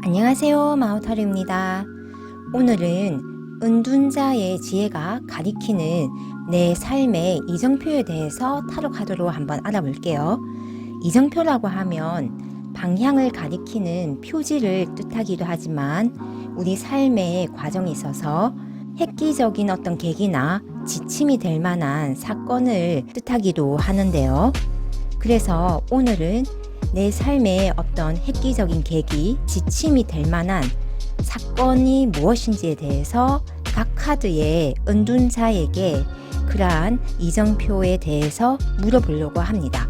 안녕하세요, 마오타루입니다. 오늘은 은둔자의 지혜가 가리키는 내 삶의 이정표에 대해서 타로 카드로 한번 알아볼게요. 이정표라고 하면 방향을 가리키는 표지를 뜻하기도 하지만 우리 삶의 과정에 있어서 획기적인 어떤 계기나 지침이 될 만한 사건을 뜻하기도 하는데요. 그래서 오늘은 내 삶의 어떤 획기적인 계기, 지침이 될 만한 사건이 무엇인지에 대해서 각 카드의 은둔자에게 그러한 이정표에 대해서 물어보려고 합니다.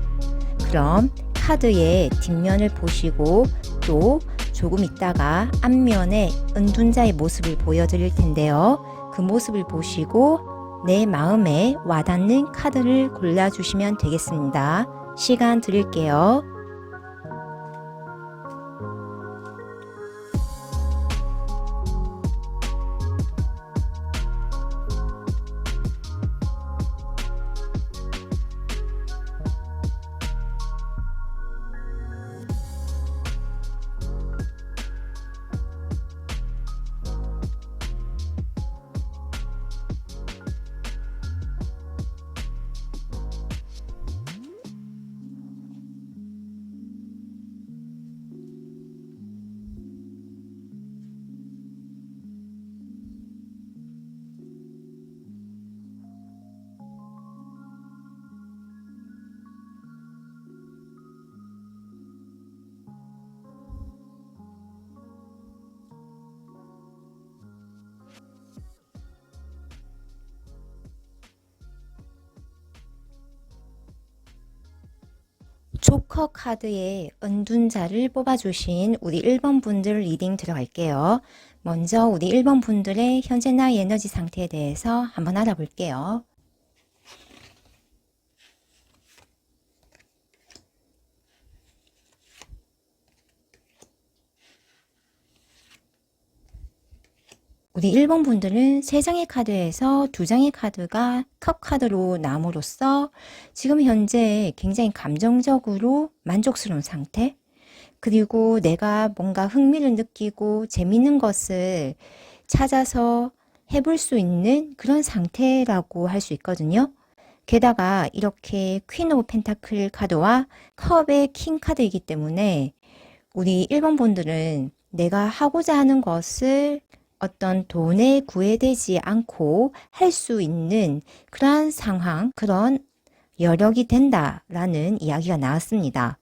그럼 카드의 뒷면을 보시고 또 조금 있다가 앞면에 은둔자의 모습을 보여드릴 텐데요. 그 모습을 보시고 내 마음에 와닿는 카드를 골라주시면 되겠습니다. 시간 드릴게요. 조커 카드의 은둔자를 뽑아주신 우리 1번 분들 리딩 들어갈게요. 먼저 우리 1번 분들의 현재 나의 에너지 상태에 대해서 한번 알아볼게요. 우리 1번 분들은 3장의 카드에서 2장의 카드가 컵 카드로 남으로써 지금 현재 굉장히 감정적으로 만족스러운 상태, 그리고 내가 뭔가 흥미를 느끼고 재밌는 것을 찾아서 해볼 수 있는 그런 상태라고 할 수 있거든요. 게다가 이렇게 퀸 오브 펜타클 카드와 컵의 킹 카드이기 때문에 우리 1번 분들은 내가 하고자 하는 것을 어떤 돈에 구애되지 않고 할 수 있는 그러한 상황, 그런 여력이 된다라는 이야기가 나왔습니다.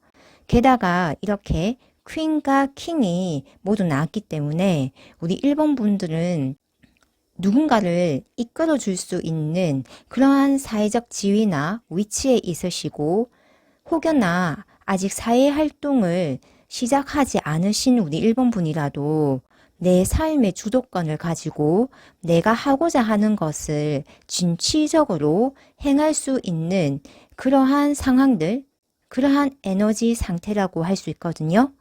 게다가 이렇게 퀸과 킹이 모두 나왔기 때문에 우리 1번 분들은 누군가를 이끌어 줄 수 있는 그러한 사회적 지위나 위치에 있으시고, 혹여나 아직 사회 활동을 시작하지 않으신 우리 1번 분이라도 내 삶의 주도권을 가지고 내가 하고자 하는 것을 진취적으로 행할 수 있는 그러한 상황들, 그러한 에너지 상태라고 할 수 있거든요.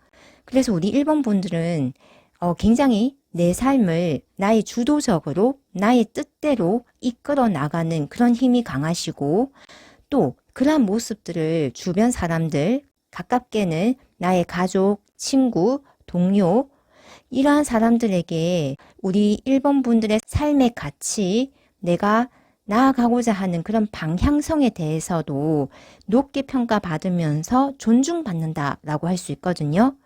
그래서 우리 1번 분들은 굉장히 내 삶을 나의 주도적으로 나의 뜻대로 이끌어 나가는 그런 힘이 강하시고, 또 그러한 모습들을 주변 사람들, 가깝게는 나의 가족, 친구, 동료, 이러한 사람들에게 우리 1번 분들의 삶의 가치, 내가 나아가고자 하는 그런 방향성에 대해서도 높게 평가받으면서 존중받는다라고 할 수 있거든요.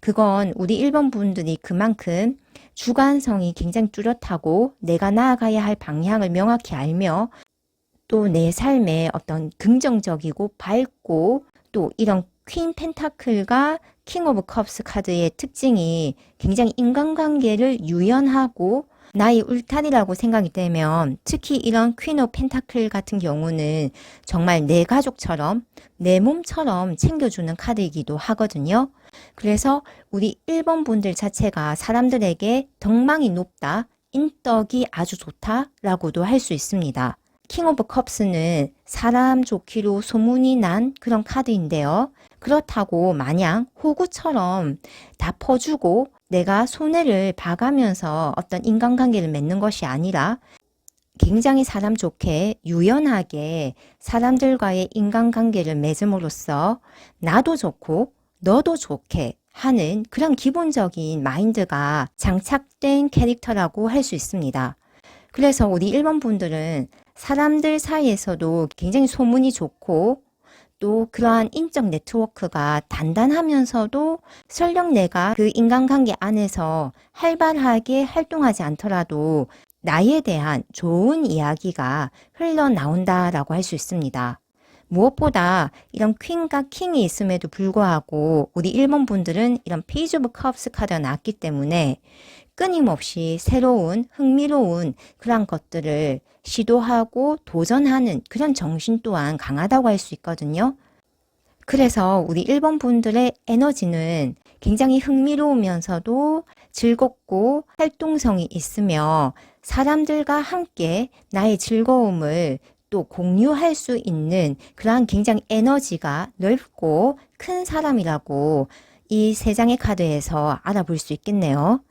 그건 우리 1번 분들이 그만큼 주관성이 굉장히 뚜렷하고 내가 나아가야 할 방향을 명확히 알며 또 내 삶에 어떤 긍정적이고 밝고, 또 이런 퀸 펜타클과 킹 오브 컵스 카드의 특징이 굉장히 인간관계를 유연하고 나의 울타리라고 생각이 되면, 특히 이런 퀸 오브 펜타클 같은 경우는 정말 내 가족처럼 내 몸처럼 챙겨주는 카드이기도 하거든요. 그래서 우리 1번 분들 자체가 사람들에게 덕망이 높다, 인덕이 아주 좋다라고도 할 수 있습니다. 킹 오브 컵스는 사람 좋기로 소문이 난 그런 카드인데요. 그렇다고 마냥 호구처럼 다 퍼주고 내가 손해를 봐가면서 어떤 인간관계를 맺는 것이 아니라 굉장히 사람 좋게 유연하게 사람들과의 인간관계를 맺음으로써 나도 좋고 너도 좋게 하는 그런 기본적인 마인드가 장착된 캐릭터라고 할 수 있습니다. 그래서 우리 1번 분들은 사람들 사이에서도 굉장히 소문이 좋고 또 그러한 인적 네트워크가 단단하면서도 설령 내가 그 인간관계 안에서 활발하게 활동하지 않더라도 나에 대한 좋은 이야기가 흘러나온다라고 할 수 있습니다. 무엇보다 이런 퀸과 킹이 있음에도 불구하고 우리 1번 분들은 이런 페이지 오브 컵스 카드가 나왔기 때문에 끊임없이 새로운 흥미로운 그런 것들을 시도하고 도전하는 그런 정신 또한 강하다고 할 수 있거든요. 그래서 우리 1번 분들의 에너지는 굉장히 흥미로우면서도 즐겁고 활동성이 있으며 사람들과 함께 나의 즐거움을 또 공유할 수 있는 그러한 굉장히 에너지가 넓고 큰 사람이라고 이 세 장의 카드에서 알아볼 수 있겠네요.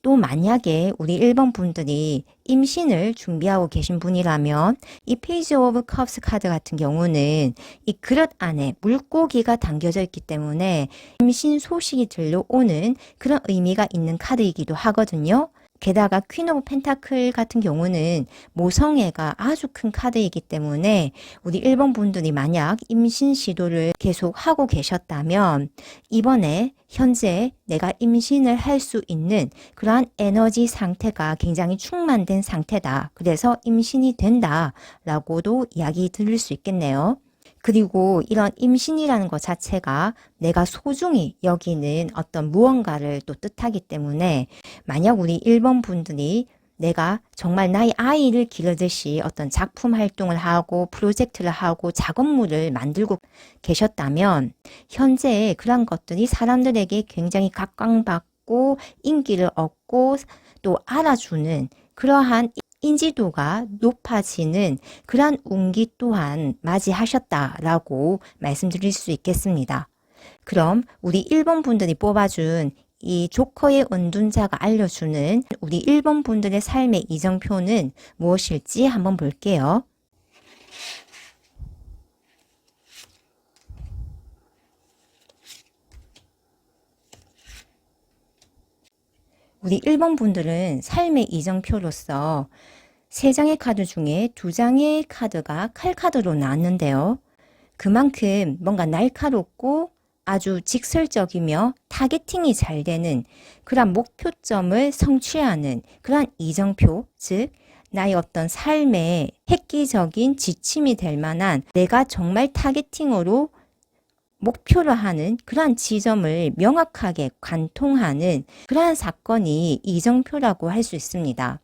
또 만약에 우리 1번 분들이 임신을 준비하고 계신 분이라면 이 페이지 오브 컵스 카드 같은 경우는 이 그릇 안에 물고기가 담겨져 있기 때문에 임신 소식이 들려오는 그런 의미가 있는 카드이기도 하거든요. 게다가 퀸 오브 펜타클 같은 경우는 모성애가 아주 큰 카드이기 때문에 우리 1번 분들이 만약 임신 시도를 계속 하고 계셨다면 이번에 현재 내가 임신을 할 수 있는 그러한 에너지 상태가 굉장히 충만된 상태다. 그래서 임신이 된다 라고도 이야기 들을 수 있겠네요. 그리고 이런 임신이라는 것 자체가 내가 소중히 여기는 어떤 무언가를 또 뜻하기 때문에 만약 우리 1번 분들이 내가 정말 나의 아이를 기르듯이 어떤 작품 활동을 하고 프로젝트를 하고 작업물을 만들고 계셨다면 현재 그런 것들이 사람들에게 굉장히 각광받고 인기를 얻고 또 알아주는 그러한 인지도가 높아지는 그러한 운기 또한 맞이하셨다라고 말씀드릴 수 있겠습니다. 그럼 우리 1번 분들이 뽑아준 이 조커의 은둔자가 알려주는 우리 1번 분들의 삶의 이정표는 무엇일지 한번 볼게요. 우리 1번 분들은 삶의 이정표로서 3장의 카드 중에 2장의 카드가 칼카드로 나왔는데요. 그만큼 뭔가 날카롭고 아주 직설적이며 타겟팅이 잘 되는 그런 목표점을 성취하는 그런 이정표, 즉 나의 어떤 삶의 획기적인 지침이 될 만한 내가 정말 타겟팅으로 목표로 하는 그러한 지점을 명확하게 관통하는 그러한 사건이 이정표라고 할 수 있습니다.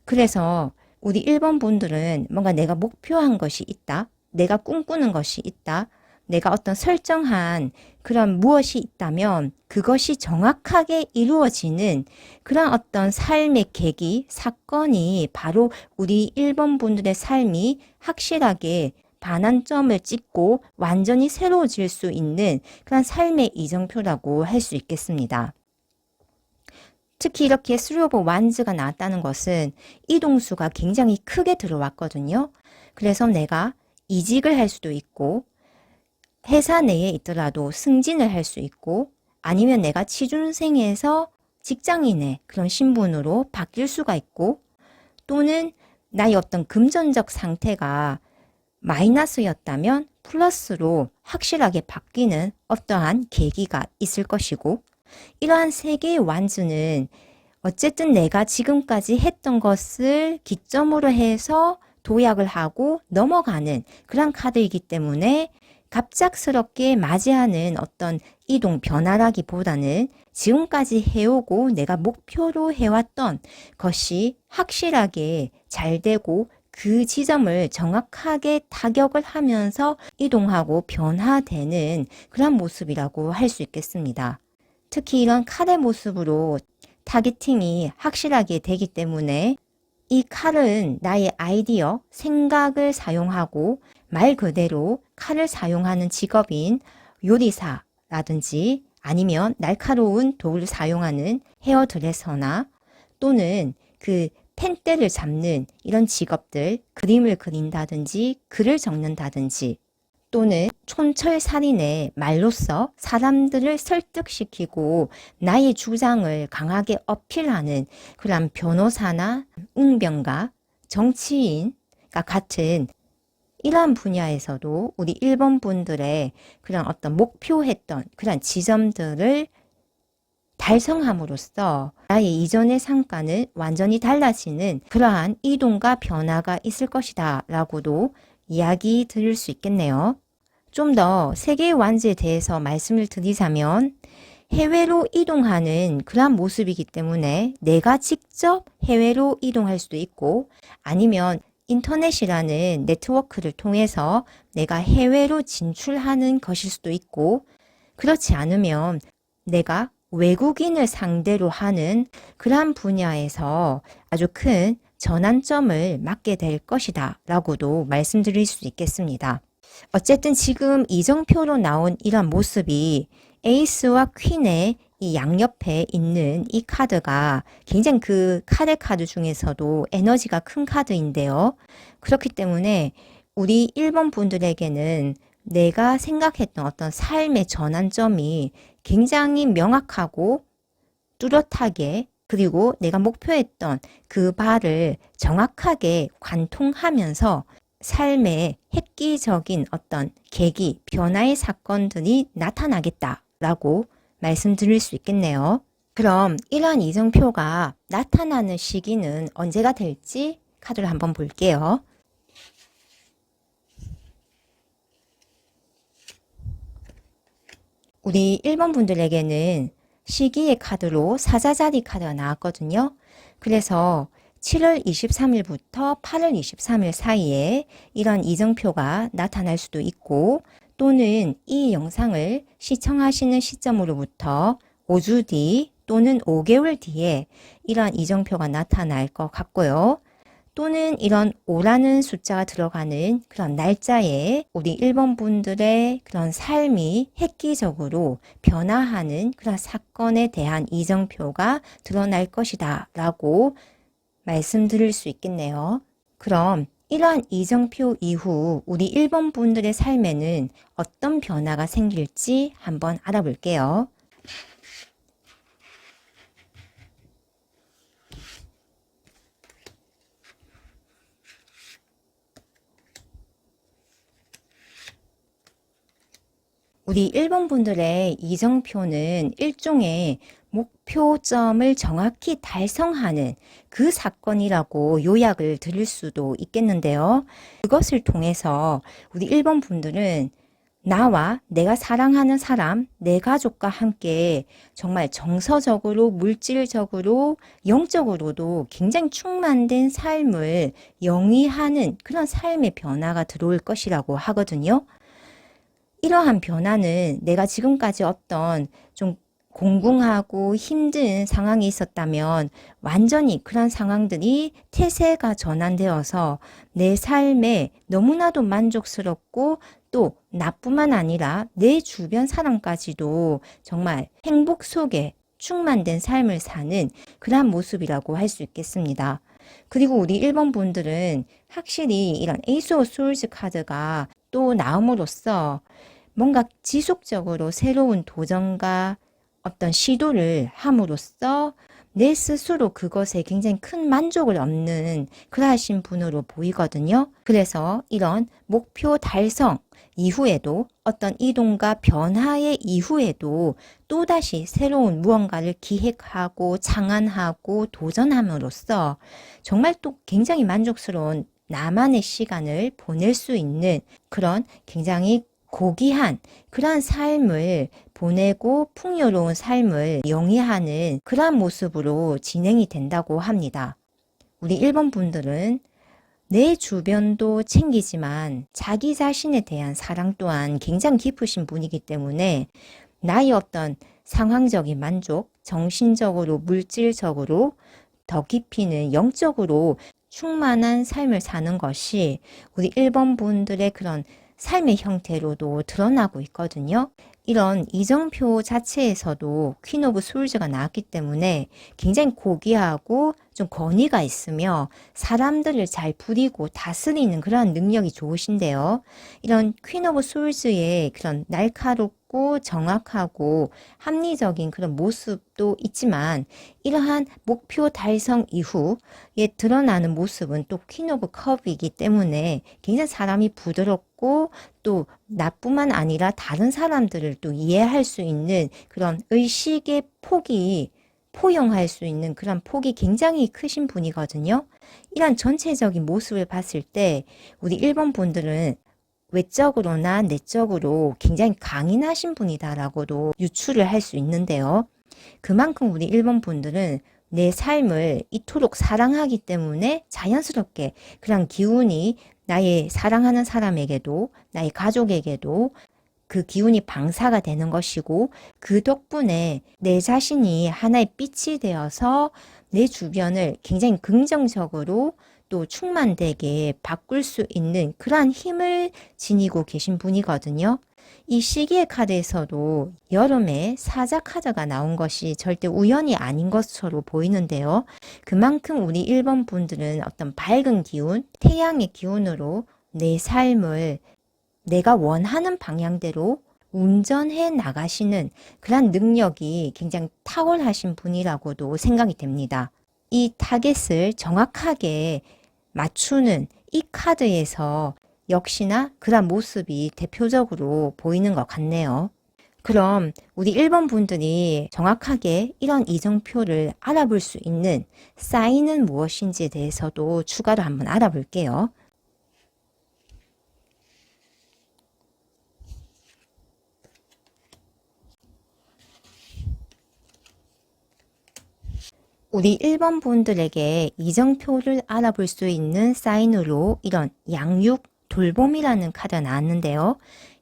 그래서 우리 1번 분들은 뭔가 내가 목표한 것이 있다, 내가 꿈꾸는 것이 있다, 내가 어떤 설정한 그런 무엇이 있다면 그것이 정확하게 이루어지는 그런 어떤 삶의 계기, 사건이 바로 우리 1번 분들의 삶이 확실하게 반환점을 찍고 완전히 새로워질 수 있는 그런 삶의 이정표라고 할 수 있겠습니다. 특히 이렇게 3 오브 완즈가 나왔다는 것은 이동수가 굉장히 크게 들어왔거든요. 그래서 내가 이직을 할 수도 있고 회사 내에 있더라도 승진을 할 수 있고 아니면 내가 취준생에서 직장인의 그런 신분으로 바뀔 수가 있고 또는 나의 어떤 금전적 상태가 마이너스였다면 플러스로 확실하게 바뀌는 어떠한 계기가 있을 것이고 이러한 3개의 완주는 어쨌든 내가 지금까지 했던 것을 기점으로 해서 도약을 하고 넘어가는 그런 카드이기 때문에 갑작스럽게 맞이하는 어떤 이동 변화라기보다는 지금까지 해오고 내가 목표로 해왔던 것이 확실하게 잘 되고 그 지점을 정확하게 타격을 하면서 이동하고 변화되는 그런 모습이라고 할 수 있겠습니다. 특히 이런 칼의 모습으로 타겟팅이 확실하게 되기 때문에 이 칼은 나의 아이디어, 생각을 사용하고 말 그대로 칼을 사용하는 직업인 요리사라든지 아니면 날카로운 도구를 사용하는 헤어드레서나 또는 그 펜대를 잡는 이런 직업들, 그림을 그린다든지 글을 적는다든지 또는 촌철살인의 말로써 사람들을 설득시키고 나의 주장을 강하게 어필하는 그런 변호사나 웅변가, 정치인과 같은 이러한 분야에서도 우리 1번 분들의 그런 어떤 목표했던 그런 지점들을 달성함으로써 나의 이전의 상가는 완전히 달라지는 그러한 이동과 변화가 있을 것이다 라고도 이야기 드릴 수 있겠네요. 좀 더 세계의 완지에 대해서 말씀을 드리자면 해외로 이동하는 그러한 모습이기 때문에 내가 직접 해외로 이동할 수도 있고 아니면 인터넷이라는 네트워크를 통해서 내가 해외로 진출하는 것일 수도 있고 그렇지 않으면 내가 외국인을 상대로 하는 그러한 분야에서 아주 큰 전환점을 맞게 될 것이다 라고도 말씀드릴 수 있겠습니다. 어쨌든 지금 이정표로 나온 이런 모습이 에이스와 퀸의 이 양옆에 있는 이 카드가 굉장히 그 카드 중에서도 에너지가 큰 카드인데요. 그렇기 때문에 우리 1번 분들에게는 내가 생각했던 어떤 삶의 전환점이 굉장히 명확하고 뚜렷하게 그리고 내가 목표했던 그 바를 정확하게 관통하면서 삶의 획기적인 어떤 계기, 변화의 사건들이 나타나겠다라고 말씀드릴 수 있겠네요. 그럼 이러한 이정표가 나타나는 시기는 언제가 될지 카드를 한번 볼게요. 우리 1번 분들에게는 시기의 카드로 사자자리 카드가 나왔거든요. 그래서 7월 23일부터 8월 23일 사이에 이런 이정표가 나타날 수도 있고 또는 이 영상을 시청하시는 시점으로부터 5주 뒤 또는 5개월 뒤에 이런 이정표가 나타날 것 같고요. 또는 이런 5라는 숫자가 들어가는 그런 날짜에 우리 1번 분들의 그런 삶이 획기적으로 변화하는 그런 사건에 대한 이정표가 드러날 것이다 라고 말씀드릴 수 있겠네요. 그럼 이러한 이정표 이후 우리 1번 분들의 삶에는 어떤 변화가 생길지 한번 알아볼게요. 우리 1번 분들의 이정표는 일종의 목표점을 정확히 달성하는 그 사건이라고 요약을 드릴 수도 있겠는데요. 그것을 통해서 우리 1번 분들은 나와 내가 사랑하는 사람, 내 가족과 함께 정말 정서적으로, 물질적으로, 영적으로도 굉장히 충만된 삶을 영위하는 그런 삶의 변화가 들어올 것이라고 하거든요. 이러한 변화는 내가 지금까지 어떤 좀 공공하고 힘든 상황이 있었다면 완전히 그런 상황들이 태세가 전환되어서 내 삶에 너무나도 만족스럽고 또 나뿐만 아니라 내 주변 사람까지도 정말 행복 속에 충만된 삶을 사는 그러한 모습이라고 할 수 있겠습니다. 그리고 우리 1번 분들은 확실히 이런 에이스 오브 소울즈 카드가 또 나옴으로써 뭔가 지속적으로 새로운 도전과 어떤 시도를 함으로써 내 스스로 그것에 굉장히 큰 만족을 얻는 그러하신 분으로 보이거든요. 그래서 이런 목표 달성 이후에도 어떤 이동과 변화의 이후에도 또다시 새로운 무언가를 기획하고 창안하고 도전함으로써 정말 또 굉장히 만족스러운 나만의 시간을 보낼 수 있는 그런 굉장히 고귀한 그러한 삶을 보내고 풍요로운 삶을 영위하는 그러한 모습으로 진행이 된다고 합니다. 우리 1번 분들은 내 주변도 챙기지만 자기 자신에 대한 사랑 또한 굉장히 깊으신 분이기 때문에 나의 어떤 상황적인 만족, 정신적으로, 물질적으로 더 깊이는 영적으로 충만한 삶을 사는 것이 우리 1번 분들의 그런 삶의 형태로도 드러나고 있거든요. 이런 이정표 자체에서도 퀸 오브 소울즈가 나왔기 때문에 굉장히 고귀하고 좀 권위가 있으며 사람들을 잘 부리고 다스리는 그러한 능력이 좋으신데요. 이런 퀸 오브 솔즈의 그런 날카롭고 정확하고 합리적인 그런 모습도 있지만 이러한 목표 달성 이후에 드러나는 모습은 또 퀸 오브 컵이기 때문에 굉장히 사람이 부드럽고 또 나뿐만 아니라 다른 사람들을 또 이해할 수 있는 그런 의식의 폭이 포용할 수 있는 그런 폭이 굉장히 크신 분이거든요. 이런 전체적인 모습을 봤을 때 우리 1번 분들은 외적으로나 내적으로 굉장히 강인하신 분이다라고도 유추를 할 수 있는데요. 그만큼 우리 1번 분들은 내 삶을 이토록 사랑하기 때문에 자연스럽게 그런 기운이 나의 사랑하는 사람에게도 나의 가족에게도 그 기운이 방사가 되는 것이고 그 덕분에 내 자신이 하나의 빛이 되어서 내 주변을 굉장히 긍정적으로 또 충만되게 바꿀 수 있는 그러한 힘을 지니고 계신 분이거든요. 이 시기의 카드에서도 여름에 사자 카드가 나온 것이 절대 우연이 아닌 것으로 보이는데요. 그만큼 우리 1번 분들은 어떤 밝은 기운, 태양의 기운으로 내 삶을 내가 원하는 방향대로 운전해 나가시는 그런 능력이 굉장히 탁월하신 분이라고도 생각이 됩니다. 이 타겟을 정확하게 맞추는 이 카드에서 역시나 그런 모습이 대표적으로 보이는 것 같네요. 그럼 우리 1번 분들이 정확하게 이런 이정표를 알아볼 수 있는 사인은 무엇인지에 대해서도 추가로 한번 알아볼게요. 우리 1번 분들에게 이정표를 알아볼 수 있는 사인으로 이런 양육 돌봄이라는 카드가 나왔는데요.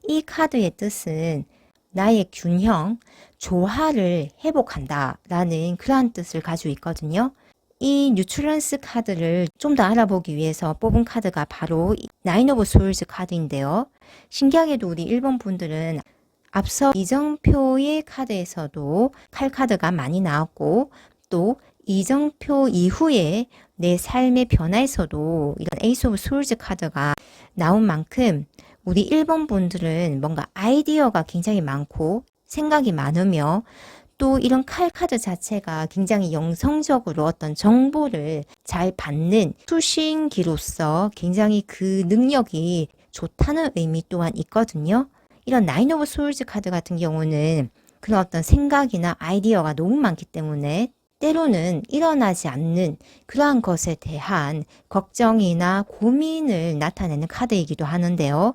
이 카드의 뜻은 나의 균형, 조화를 회복한다 라는 그러한 뜻을 가지고 있거든요. 이 뉴트런스 카드를 좀 더 알아보기 위해서 뽑은 카드가 바로 나인 오브 소울즈 카드인데요. 신기하게도 우리 1번 분들은 앞서 이정표의 카드에서도 칼 카드가 많이 나왔고 또 이정표 이후에 내 삶의 변화에서도 이런 에이스 오브 솔즈 카드가 나온 만큼 우리 1번 분들은 뭔가 아이디어가 굉장히 많고 생각이 많으며 또 이런 칼 카드 자체가 굉장히 영성적으로 어떤 정보를 잘 받는 수신기로서 굉장히 그 능력이 좋다는 의미 또한 있거든요. 이런 나인 오브 소울즈 카드 같은 경우는 그런 어떤 생각이나 아이디어가 너무 많기 때문에 때로는 일어나지 않는 그러한 것에 대한 걱정이나 고민을 나타내는 카드이기도 하는데요.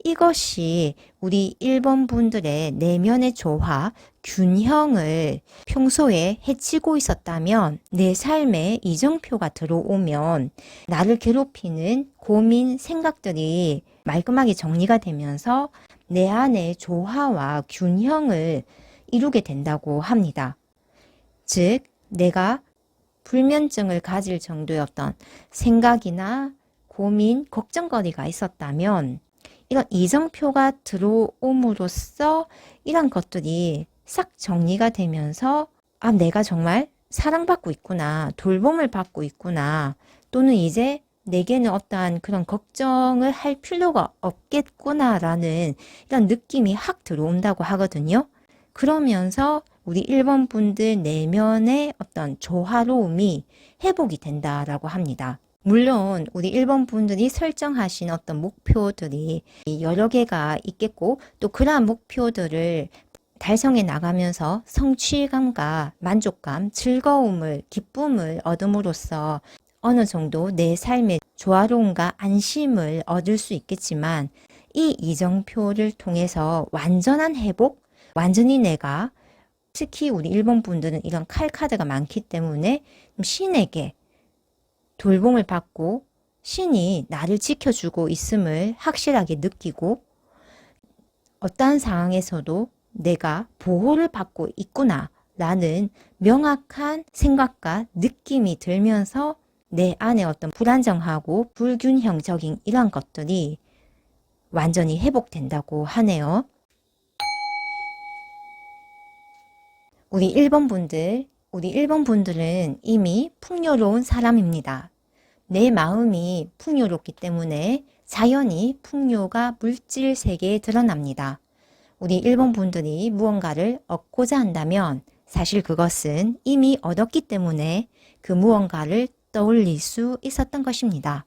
이것이 우리 1번 분들의 내면의 조화, 균형을 평소에 해치고 있었다면 내 삶에 이정표가 들어오면 나를 괴롭히는 고민, 생각들이 말끔하게 정리가 되면서 내 안의 조화와 균형을 이루게 된다고 합니다. 즉, 내가 불면증을 가질 정도의 어떤 생각이나 고민, 걱정거리가 있었다면 이런 이정표가 들어옴으로써 이런 것들이 싹 정리가 되면서 아, 내가 정말 사랑받고 있구나, 돌봄을 받고 있구나, 또는 이제 내게는 어떠한 그런 걱정을 할 필요가 없겠구나라는 이런 느낌이 확 들어온다고 하거든요. 그러면서 우리 1번 분들 내면의 어떤 조화로움이 회복이 된다라고 합니다. 물론 우리 1번 분들이 설정하신 어떤 목표들이 여러 개가 있겠고 또 그러한 목표들을 달성해 나가면서 성취감과 만족감, 즐거움을, 기쁨을 얻음으로써 어느 정도 내 삶의 조화로움과 안심을 얻을 수 있겠지만 이 이정표를 통해서 완전한 회복, 완전히 내가 특히 우리 1번 분들은 이런 칼 카드가 많기 때문에 신에게 돌봄을 받고 신이 나를 지켜주고 있음을 확실하게 느끼고 어떠한 상황에서도 내가 보호를 받고 있구나 라는 명확한 생각과 느낌이 들면서 내 안에 어떤 불안정하고 불균형적인 이런 것들이 완전히 회복된다고 하네요. 우리 1번 분들 우리 1번 분들은 이미 풍요로운 사람입니다. 내 마음이 풍요롭기 때문에 자연히 풍요가 물질 세계에 드러납니다. 우리 1번 분들이 무언가를 얻고자 한다면 사실 그것은 이미 얻었기 때문에 그 무언가를 떠올릴 수 있었던 것입니다.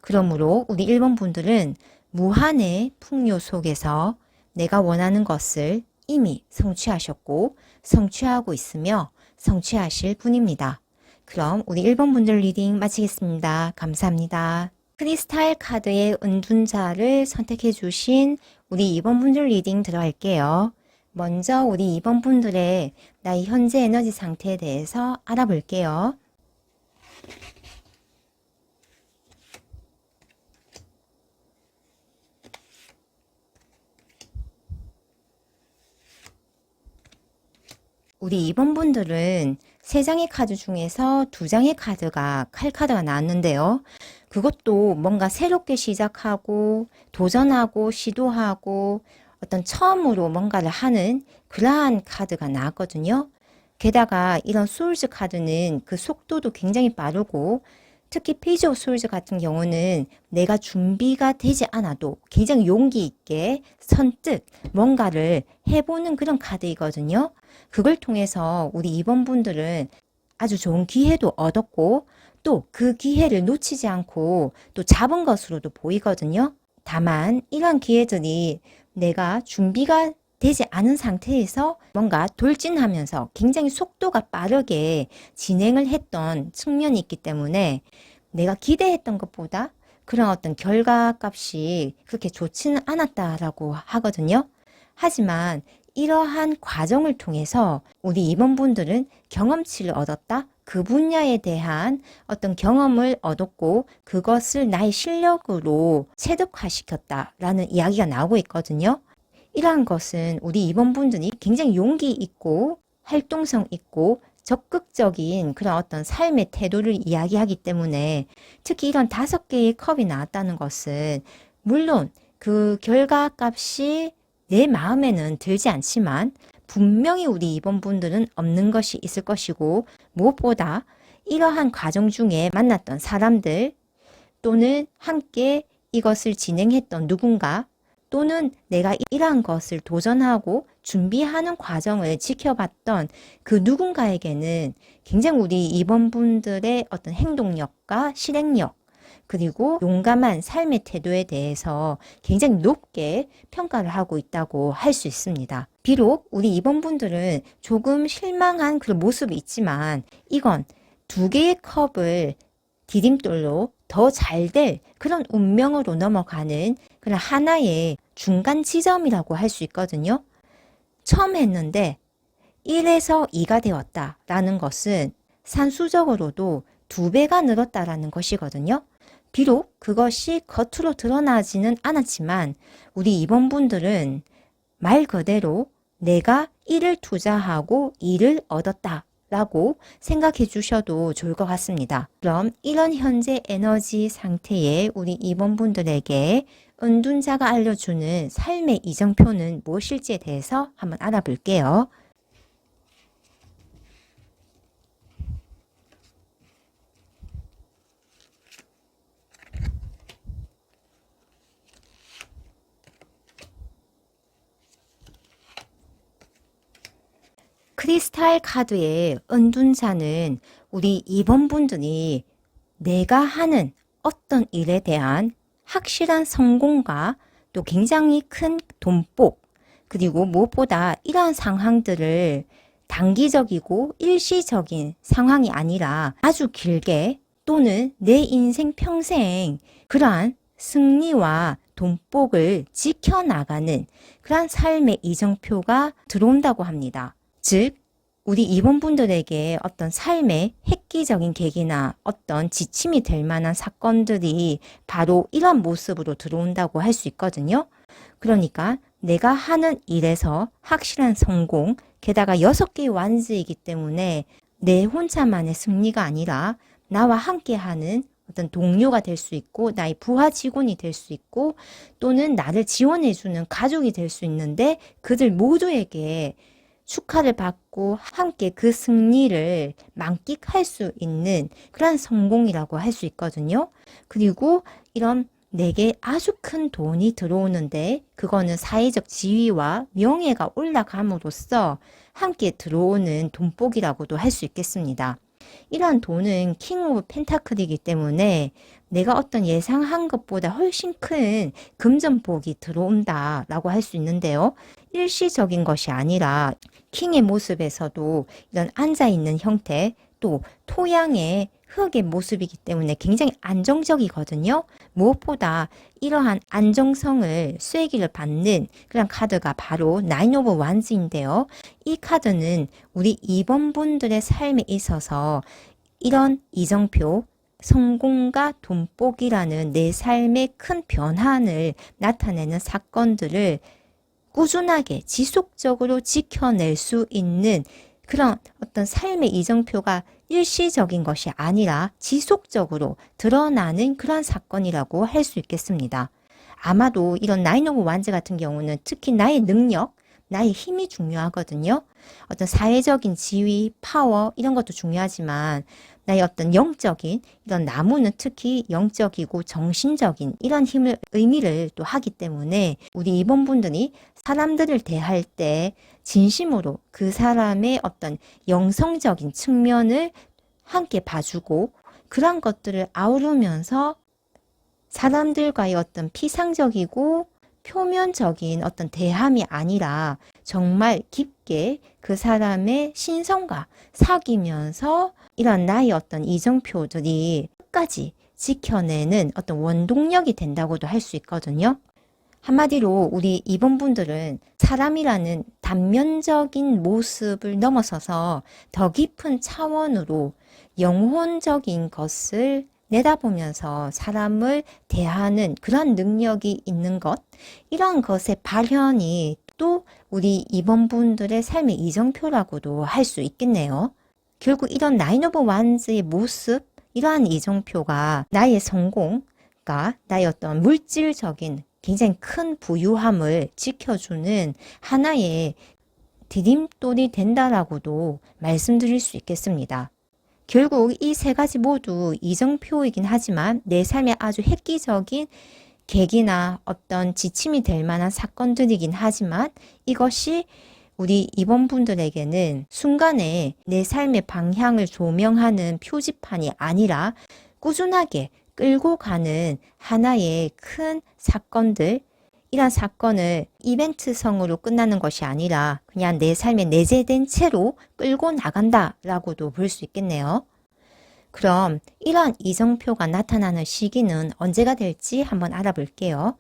그러므로 우리 1번 분들은 무한의 풍요 속에서 내가 원하는 것을 이미 성취하셨고 성취하고 있으며 성취하실 분입니다. 그럼 우리 1번 분들 리딩 마치겠습니다. 감사합니다. 크리스탈 카드의 은둔자를 선택해 주신 우리 2번 분들 리딩 들어갈게요. 먼저 우리 2번 분들의 나의 현재 에너지 상태에 대해서 알아볼게요. 우리 2번 분들은 3장의 카드 중에서 2장의 카드가 칼 카드가 나왔는데요. 그것도 뭔가 새롭게 시작하고 도전하고 시도하고 어떤 처음으로 뭔가를 하는 그러한 카드가 나왔거든요. 게다가 이런 소울즈 카드는 그 속도도 굉장히 빠르고 특히 페이지 오브 소울즈 같은 경우는 내가 준비가 되지 않아도 굉장히 용기 있게 선뜻 뭔가를 해보는 그런 카드이거든요. 그걸 통해서 우리 2번 분들은 아주 좋은 기회도 얻었고 또 그 기회를 놓치지 않고 또 잡은 것으로도 보이거든요. 다만 이러한 기회들이 내가 준비가 되지 않은 상태에서 뭔가 돌진하면서 굉장히 속도가 빠르게 진행을 했던 측면이 있기 때문에 내가 기대했던 것보다 그런 어떤 결과값이 그렇게 좋지는 않았다라고 하거든요. 하지만 이러한 과정을 통해서 우리 2번 분들은 경험치를 얻었다. 그 분야에 대한 어떤 경험을 얻었고 그것을 나의 실력으로 체득화시켰다라는 이야기가 나오고 있거든요. 이러한 것은 우리 2번 분들이 굉장히 용기 있고 활동성 있고 적극적인 그런 어떤 삶의 태도를 이야기하기 때문에 특히 이런 5개의 컵이 나왔다는 것은 물론 그 결과값이 내 마음에는 들지 않지만 분명히 우리 2번 분들은 없는 것이 있을 것이고 무엇보다 이러한 과정 중에 만났던 사람들 또는 함께 이것을 진행했던 누군가 또는 내가 이러한 것을 도전하고 준비하는 과정을 지켜봤던 그 누군가에게는 굉장히 우리 2번 분들의 어떤 행동력과 실행력 그리고 용감한 삶의 태도에 대해서 굉장히 높게 평가를 하고 있다고 할 수 있습니다. 비록 우리 2번 분들은 조금 실망한 그런 모습이 있지만 이건 2개의 컵을 디딤돌로 더 잘 될 그런 운명으로 넘어가는 그런 하나의 중간 지점이라고 할 수 있거든요. 처음 했는데 1에서 2가 되었다라는 것은 산수적으로도 2배가 늘었다라는 것이거든요. 비록 그것이 겉으로 드러나지는 않았지만 우리 2번 분들은 말 그대로 내가 1을 투자하고 2를 얻었다 라고 생각해 주셔도 좋을 것 같습니다. 그럼 이런 현재 에너지 상태에 우리 2번 분들에게 은둔자가 알려주는 삶의 이정표는 무엇일지에 대해서 한번 알아볼게요. 크리스탈 카드의 은둔자는 우리 2번 분들이 내가 하는 어떤 일에 대한 확실한 성공과 또 굉장히 큰 돈복 그리고 무엇보다 이러한 상황들을 단기적이고 일시적인 상황이 아니라 아주 길게 또는 내 인생 평생 그러한 승리와 돈복을 지켜나가는 그러한 삶의 이정표가 들어온다고 합니다. 즉 우리 2번 분들에게 어떤 삶의 획기적인 계기나 어떤 지침이 될 만한 사건들이 바로 이런 모습으로 들어온다고 할 수 있거든요. 그러니까 내가 하는 일에서 확실한 성공, 게다가 6개의 완즈이기 때문에 내 혼자만의 승리가 아니라 나와 함께하는 어떤 동료가 될 수 있고 나의 부하 직원이 될 수 있고 또는 나를 지원해주는 가족이 될 수 있는데 그들 모두에게 축하를 받고 함께 그 승리를 만끽할 수 있는 그런 성공이라고 할 수 있거든요. 그리고 이런 내게 아주 큰 돈이 들어오는데 그거는 사회적 지위와 명예가 올라감으로써 함께 들어오는 돈복이라고도 할 수 있겠습니다. 이러한 돈은 킹 오브 펜타클이기 때문에 내가 어떤 예상한 것보다 훨씬 큰 금전복이 들어온다 라고 할 수 있는데요. 일시적인 것이 아니라 킹의 모습에서도 이런 앉아있는 형태, 또 토양의 흙의 모습이기 때문에 굉장히 안정적이거든요. 무엇보다 이러한 안정성을 쐐기를 받는 그런 카드가 바로 나인 오브 완즈인데요. 이 카드는 우리 2번 분들의 삶에 있어서 이런 이정표, 성공과 돈복이라는 내 삶의 큰 변환을 나타내는 사건들을 꾸준하게 지속적으로 지켜낼 수 있는 그런 어떤 삶의 이정표가 일시적인 것이 아니라 지속적으로 드러나는 그런 사건이라고 할 수 있겠습니다. 아마도 이런 나인 오브 완즈 같은 경우는 특히 나의 능력, 나의 힘이 중요하거든요. 어떤 사회적인 지위, 파워 이런 것도 중요하지만 나의 어떤 영적인 이런 나무는 특히 영적이고 정신적인 이런 힘을 의미를 또 하기 때문에 우리 이번 분들이 사람들을 대할 때 진심으로 그 사람의 어떤 영성적인 측면을 함께 봐주고 그런 것들을 아우르면서 사람들과의 어떤 피상적이고 표면적인 어떤 대함이 아니라 정말 깊게 그 사람의 신성과 사귀면서 이런 나의 어떤 이정표들이 끝까지 지켜내는 어떤 원동력이 된다고도 할 수 있거든요. 한마디로 우리 이번 분들은 사람이라는 단면적인 모습을 넘어서서 더 깊은 차원으로 영혼적인 것을 내다보면서 사람을 대하는 그런 능력이 있는 것, 이런 것의 발현이 또 우리 이번 분들의 삶의 이정표라고도 할 수 있겠네요. 결국 이런 나인 오브 완즈의 모습, 이러한 이정표가 나의 성공과 나의 어떤 물질적인 굉장히 큰 부유함을 지켜주는 하나의 디딤돌이 된다라고도 말씀드릴 수 있겠습니다. 결국 이 세 가지 모두 이정표이긴 하지만 내 삶에 아주 획기적인 계기나 어떤 지침이 될 만한 사건들이긴 하지만 이것이 우리 이번 분들에게는 순간에 내 삶의 방향을 조명하는 표지판이 아니라 꾸준하게 끌고 가는 하나의 큰 사건들, 이런 사건을 이벤트성으로 끝나는 것이 아니라 그냥 내 삶에 내재된 채로 끌고 나간다라고도 볼 수 있겠네요. 그럼 이러한 이정표가 나타나는 시기는 언제가 될지 한번 알아볼게요.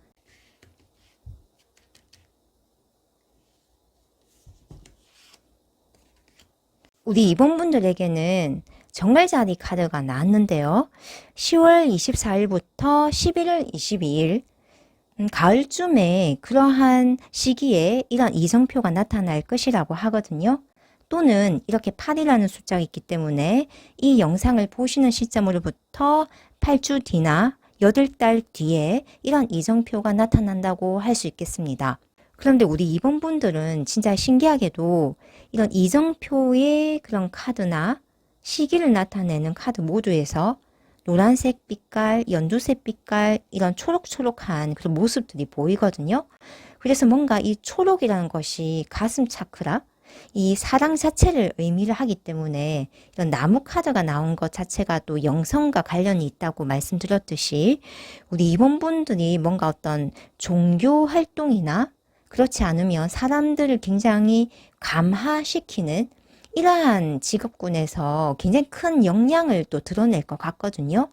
우리 이번 분들에게는 정말자리 카드가 나왔는데요. 10월 24일부터 11월 22일 가을쯤에 그러한 시기에 이런 이정표가 나타날 것이라고 하거든요. 또는 이렇게 8이라는 숫자가 있기 때문에 이 영상을 보시는 시점으로부터 8주 뒤나 8달 뒤에 이런 이정표가 나타난다고 할 수 있겠습니다. 그런데 우리 이번 분들은 진짜 신기하게도 이런 이정표의 그런 카드나 시기를 나타내는 카드 모두에서 노란색 빛깔, 연두색 빛깔 이런 초록초록한 그런 모습들이 보이거든요. 그래서 뭔가 이 초록이라는 것이 가슴 차크라, 이 사랑 자체를 의미를 하기 때문에 이런 나무 카드가 나온 것 자체가 또 영성과 관련이 있다고 말씀드렸듯이 우리 이번 분들이 뭔가 어떤 종교 활동이나 그렇지 않으면 사람들을 굉장히 감화시키는 이러한 직업군에서 굉장히 큰 역량을 또 드러낼 것 같거든요.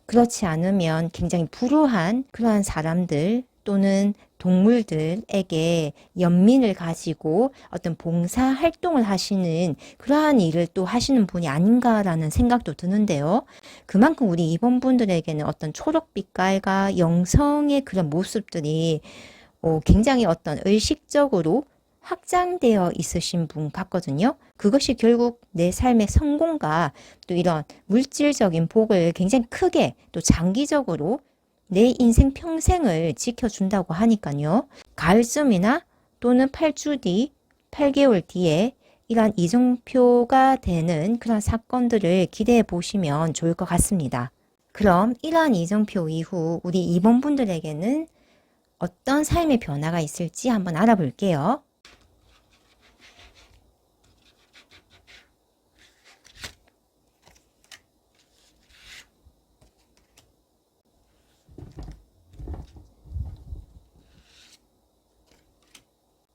그렇지 않으면 굉장히 불우한 그러한 사람들 또는 동물들에게 연민을 가지고 어떤 봉사 활동을 하시는 그러한 일을 또 하시는 분이 아닌가라는 생각도 드는데요. 그만큼 우리 이번 분들에게는 어떤 초록빛깔과 영성의 그런 모습들이 굉장히 어떤 의식적으로 확장되어 있으신 분 같거든요. 그것이 결국 내 삶의 성공과 또 이런 물질적인 복을 굉장히 크게 또 장기적으로 내 인생 평생을 지켜준다고 하니까요. 가을쯤이나 또는 8주 뒤, 8개월 뒤에 이러한 이정표가 되는 그런 사건들을 기대해 보시면 좋을 것 같습니다. 그럼 이러한 이정표 이후 우리 2번 분들에게는 어떤 삶의 변화가 있을지 한번 알아볼게요.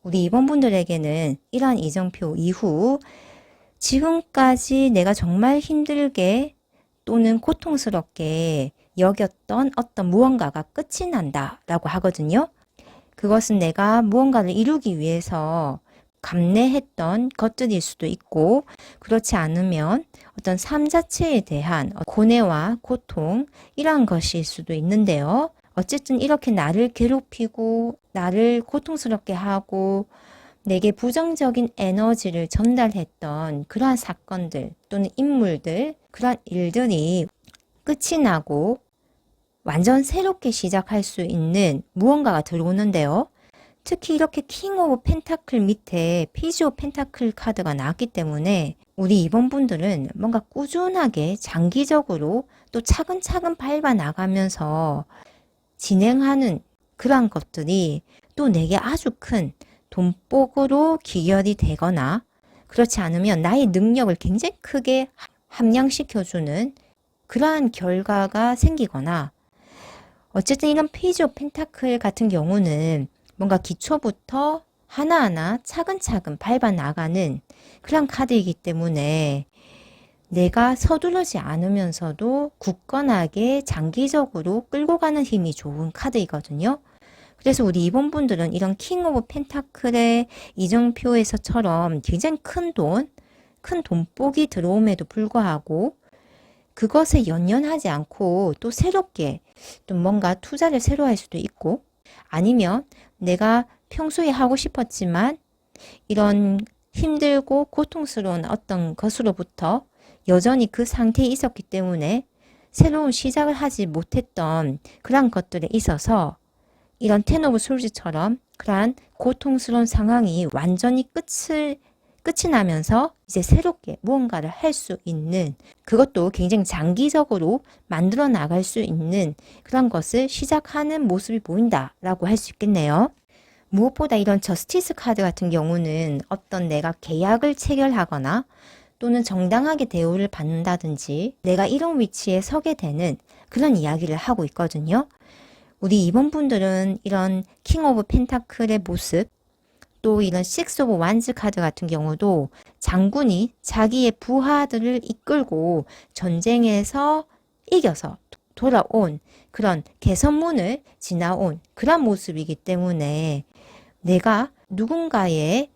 우리 2번 분들에게는 이러한 이정표 이후 지금까지 내가 정말 힘들게 또는 고통스럽게 여겼던 어떤 무언가가 끝이 난다 라고 하거든요. 그것은 내가 무언가를 이루기 위해서 감내했던 것들일 수도 있고, 그렇지 않으면 어떤 삶 자체에 대한 고뇌와 고통, 이러한 것일 수도 있는데요. 어쨌든 이렇게 나를 괴롭히고 나를 고통스럽게 하고 내게 부정적인 에너지를 전달했던 그러한 사건들 또는 인물들, 그러한 일들이 끝이 나고 완전 새롭게 시작할 수 있는 무언가가 들어오는데요. 특히 이렇게 킹 오브 펜타클 밑에 페이지 오브 펜타클 카드가 나왔기 때문에 우리 2번 분들은 뭔가 꾸준하게 장기적으로 또 차근차근 밟아 나가면서 진행하는 그러한 것들이 또 내게 아주 큰 돈복으로 귀결이 되거나, 그렇지 않으면 나의 능력을 굉장히 크게 함양시켜주는 그러한 결과가 생기거나, 어쨌든 이런 페이지 오브 펜타클 같은 경우는 뭔가 기초부터 하나하나 차근차근 밟아 나가는 그런 카드이기 때문에 내가 서두르지 않으면서도 굳건하게 장기적으로 끌고 가는 힘이 좋은 카드이거든요. 그래서 우리 2번 분들은 이런 킹 오브 펜타클의 이정표에서처럼 굉장히 큰 돈복이 들어옴에도 불구하고 그것에 연연하지 않고 또 새롭게 또 뭔가 투자를 새로 할 수도 있고, 아니면 내가 평소에 하고 싶었지만 이런 힘들고 고통스러운 어떤 것으로부터 여전히 그 상태에 있었기 때문에 새로운 시작을 하지 못했던 그런 것들에 있어서 이런 텐 오브 솔즈처럼 그러한 고통스러운 상황이 완전히 끝이 나면서 이제 새롭게 무언가를 할 수 있는, 그것도 굉장히 장기적으로 만들어 나갈 수 있는 그런 것을 시작하는 모습이 보인다라고 할 수 있겠네요. 무엇보다 이런 저스티스 카드 같은 경우는 어떤 내가 계약을 체결하거나 또는 정당하게 대우를 받는다든지 내가 이런 위치에 서게 되는 그런 이야기를 하고 있거든요. 우리 2번 분들은 이런 킹 오브 펜타클의 모습, 또 이런 식스 오브 완즈 카드 같은 경우도 장군이 자기의 부하들을 이끌고 전쟁에서 이겨서 돌아온 그런 개선문을 지나온 그런 모습이기 때문에 내가 누군가의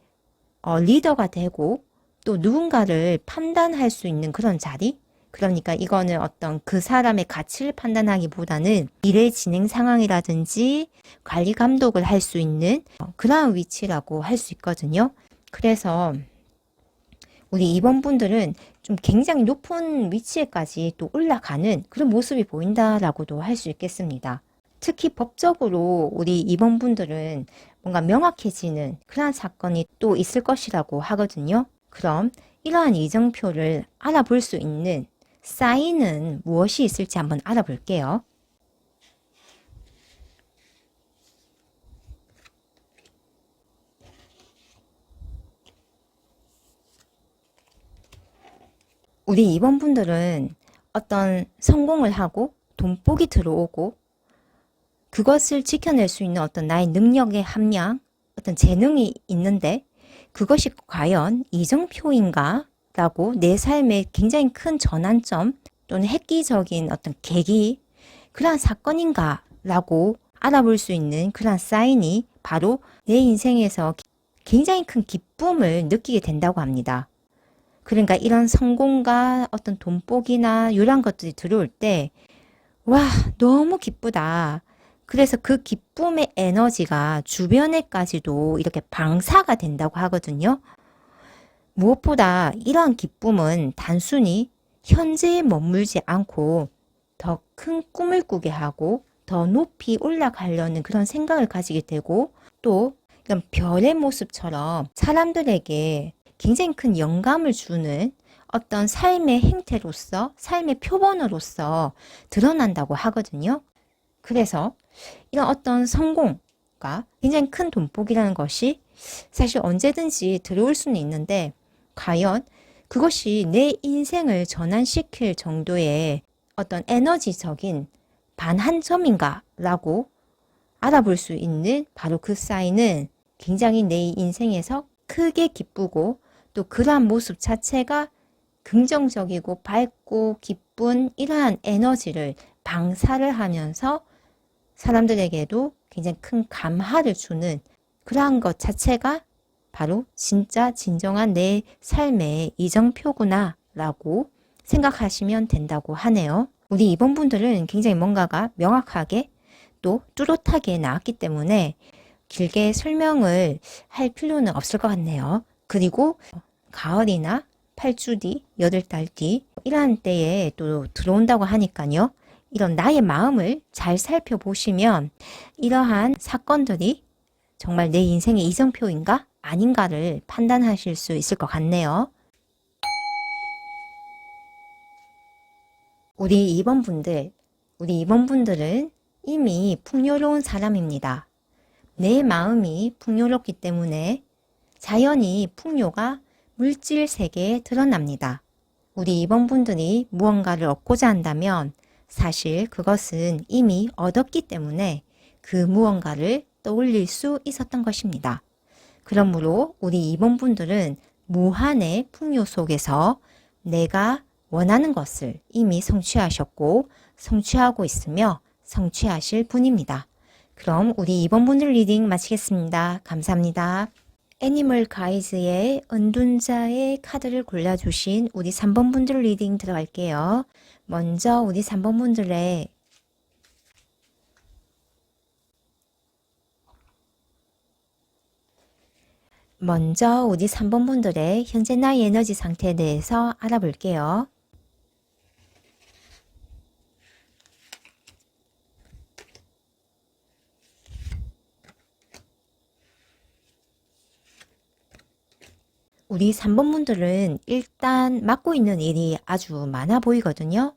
리더가 되고 또 누군가를 판단할 수 있는 그런 자리, 그러니까 이거는 어떤 그 사람의 가치를 판단하기보다는 일의 진행 상황이라든지 관리 감독을 할 수 있는 그러한 위치라고 할 수 있거든요. 그래서 우리 2번 분들은 좀 굉장히 높은 위치에까지 또 올라가는 그런 모습이 보인다라고도 할 수 있겠습니다. 특히 법적으로 우리 2번 분들은 뭔가 명확해지는 그러한 사건이 또 있을 것이라고 하거든요. 그럼 이러한 이정표를 알아볼 수 있는 사인은 무엇이 있을지 한번 알아볼게요. 우리 2번 분들은 어떤 성공을 하고 돈복이 들어오고 그것을 지켜낼 수 있는 어떤 나의 능력의 함량, 어떤 재능이 있는데 그것이 과연 이정표인가? 라고 내 삶에 굉장히 큰 전환점 또는 획기적인 어떤 계기, 그러한 사건인가? 라고 알아볼 수 있는 그러한 사인이 바로 내 인생에서 굉장히 큰 기쁨을 느끼게 된다고 합니다. 그러니까 이런 성공과 어떤 돈복이나 이런 것들이 들어올 때, 와, 너무 기쁘다. 그래서 그 기쁨의 에너지가 주변에까지도 이렇게 방사가 된다고 하거든요. 무엇보다 이러한 기쁨은 단순히 현재에 머물지 않고 더 큰 꿈을 꾸게 하고 더 높이 올라가려는 그런 생각을 가지게 되고, 또 이런 별의 모습처럼 사람들에게 굉장히 큰 영감을 주는 어떤 삶의 행태로서, 삶의 표본으로서 드러난다고 하거든요. 그래서 이런 어떤 성공과 굉장히 큰 돈복이라는 것이 사실 언제든지 들어올 수는 있는데, 과연 그것이 내 인생을 전환시킬 정도의 어떤 에너지적인 반환점인가 라고 알아볼 수 있는 바로 그 사인은 굉장히 내 인생에서 크게 기쁘고, 또 그러한 모습 자체가 긍정적이고 밝고 기쁜 이러한 에너지를 방사를 하면서 사람들에게도 굉장히 큰 감화를 주는 그러한 것 자체가 바로 진짜 진정한 내 삶의 이정표구나 라고 생각하시면 된다고 하네요. 우리 2번 분들은 굉장히 뭔가가 명확하게 또 뚜렷하게 나왔기 때문에 길게 설명을 할 필요는 없을 것 같네요. 그리고 가을이나 8주 뒤, 8달 뒤 이러한 때에 또 들어온다고 하니까요. 이런 나의 마음을 잘 살펴보시면 이러한 사건들이 정말 내 인생의 이정표인가 아닌가를 판단하실 수 있을 것 같네요. 우리 2번 분들은 이미 풍요로운 사람입니다. 내 마음이 풍요롭기 때문에 자연히 풍요가 물질 세계에 드러납니다. 우리 2번 분들이 무언가를 얻고자 한다면 사실 그것은 이미 얻었기 때문에 그 무언가를 떠올릴 수 있었던 것입니다. 그러므로 우리 2번 분들은 무한의 풍요 속에서 내가 원하는 것을 이미 성취하셨고 성취하고 있으며 성취하실 분입니다. 그럼 우리 2번 분들 리딩 마치겠습니다. 감사합니다. 애니멀 가이즈의 은둔자의 카드를 골라주신 우리 3번 분들 리딩 들어갈게요. 먼저 우리 3번 분들의 현재 나의 에너지 상태에 대해서 알아볼게요. 우리 3번 분들은 일단 맡고 있는 일이 아주 많아 보이거든요.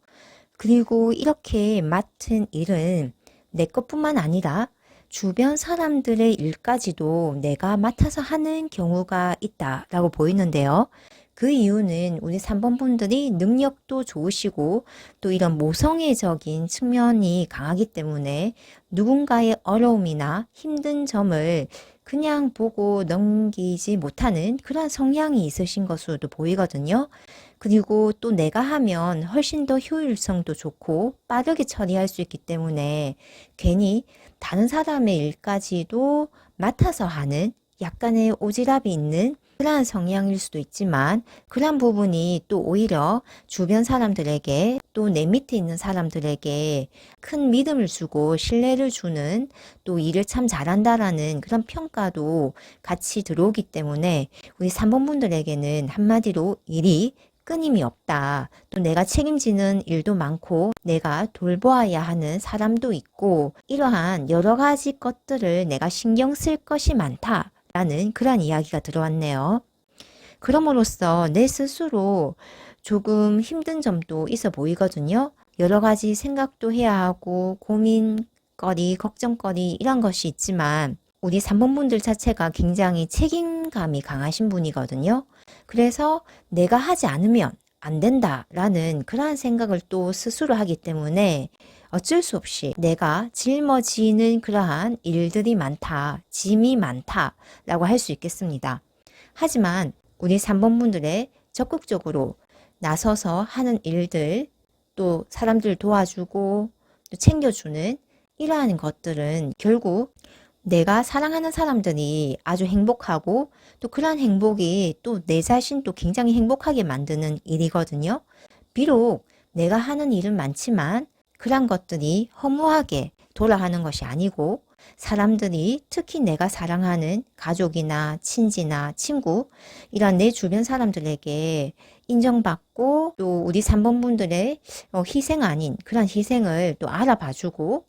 그리고 이렇게 맡은 일은 내 것뿐만 아니라 주변 사람들의 일까지도 내가 맡아서 하는 경우가 있다라고 보이는데요. 그 이유는 우리 3번 분들이 능력도 좋으시고 또 이런 모성애적인 측면이 강하기 때문에 누군가의 어려움이나 힘든 점을 그냥 보고 넘기지 못하는 그런 성향이 있으신 것으로도 보이거든요. 그리고 또 내가 하면 훨씬 더 효율성도 좋고 빠르게 처리할 수 있기 때문에 괜히 다른 사람의 일까지도 맡아서 하는 약간의 오지랖이 있는 그러한 성향일 수도 있지만, 그러한 부분이 또 오히려 주변 사람들에게 또 내 밑에 있는 사람들에게 큰 믿음을 주고 신뢰를 주는, 또 일을 참 잘한다라는 그런 평가도 같이 들어오기 때문에 우리 3번 분들에게는 한마디로 일이 끊임이 없다. 또 내가 책임지는 일도 많고 내가 돌보아야 하는 사람도 있고 이러한 여러 가지 것들을 내가 신경 쓸 것이 많다. 라는 그런 이야기가 들어왔네요. 그럼으로써 내 스스로 조금 힘든 점도 있어 보이거든요. 여러 가지 생각도 해야 하고 고민거리, 걱정거리 이런 것이 있지만 우리 3번 분들 자체가 굉장히 책임감이 강하신 분이거든요. 그래서 내가 하지 않으면 안 된다라는 그러한 생각을 또 스스로 하기 때문에 어쩔 수 없이 내가 짊어지는 그러한 일들이 많다, 짐이 많다라고 할 수 있겠습니다. 하지만 우리 3번 분들의 적극적으로 나서서 하는 일들, 또 사람들 도와주고 또 챙겨주는 이러한 것들은 결국 내가 사랑하는 사람들이 아주 행복하고 또 그러한 행복이 또 내 자신도 굉장히 행복하게 만드는 일이거든요. 비록 내가 하는 일은 많지만 그런 것들이 허무하게 돌아가는 것이 아니고 사람들이 특히 내가 사랑하는 가족이나 친지나 친구 이런 내 주변 사람들에게 인정받고 또 우리 3번 분들의 희생 아닌 그런 희생을 또 알아봐주고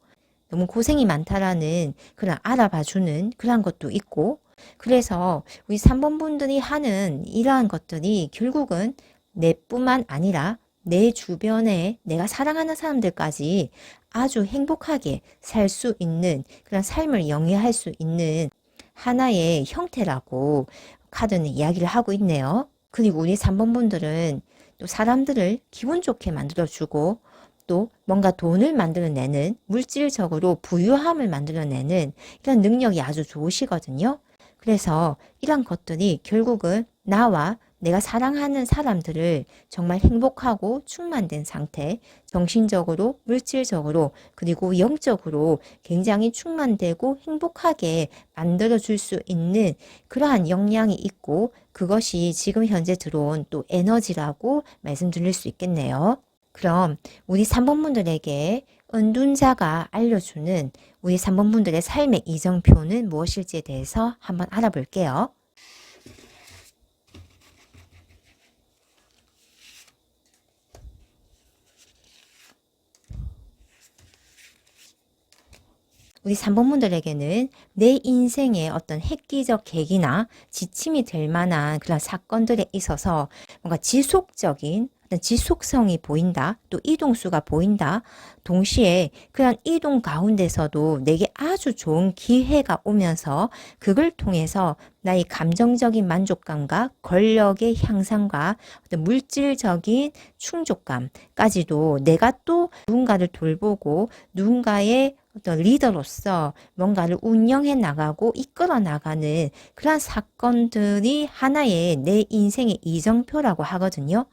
너무 고생이 많다라는 그런 알아봐주는 그런 것도 있고 그래서 우리 3번 분들이 하는 이러한 것들이 결국은 내뿐만 아니라 내 주변에 내가 사랑하는 사람들까지 아주 행복하게 살 수 있는 그런 삶을 영위할 수 있는 하나의 형태라고 카드는 이야기를 하고 있네요. 그리고 우리 3번 분들은 또 사람들을 기분 좋게 만들어주고 또 뭔가 돈을 만들어내는 물질적으로 부유함을 만들어내는 이런 능력이 아주 좋으시거든요. 그래서 이런 것들이 결국은 나와 내가 사랑하는 사람들을 정말 행복하고 충만된 상태, 정신적으로, 물질적으로, 그리고 영적으로 굉장히 충만되고 행복하게 만들어줄 수 있는 그러한 역량이 있고 그것이 지금 현재 들어온 또 에너지라고 말씀드릴 수 있겠네요. 그럼 우리 3번 분들에게 은둔자가 알려주는 우리 3번 분들의 삶의 이정표는 무엇일지에 대해서 한번 알아볼게요. 우리 3번 분들에게는 내 인생의 어떤 획기적 계기나 지침이 될 만한 그런 사건들에 있어서 뭔가 지속적인 어떤 지속성이 보인다. 또 이동수가 보인다. 동시에 그런 이동 가운데서도 내게 아주 좋은 기회가 오면서 그걸 통해서 나의 감정적인 만족감과 권력의 향상과 어떤 물질적인 충족감까지도 내가 또 누군가를 돌보고 누군가의 어떤 리더로서 뭔가를 운영해 나가고 이끌어 나가는 그런 사건들이 하나의 내 인생의 이정표라고 하거든요.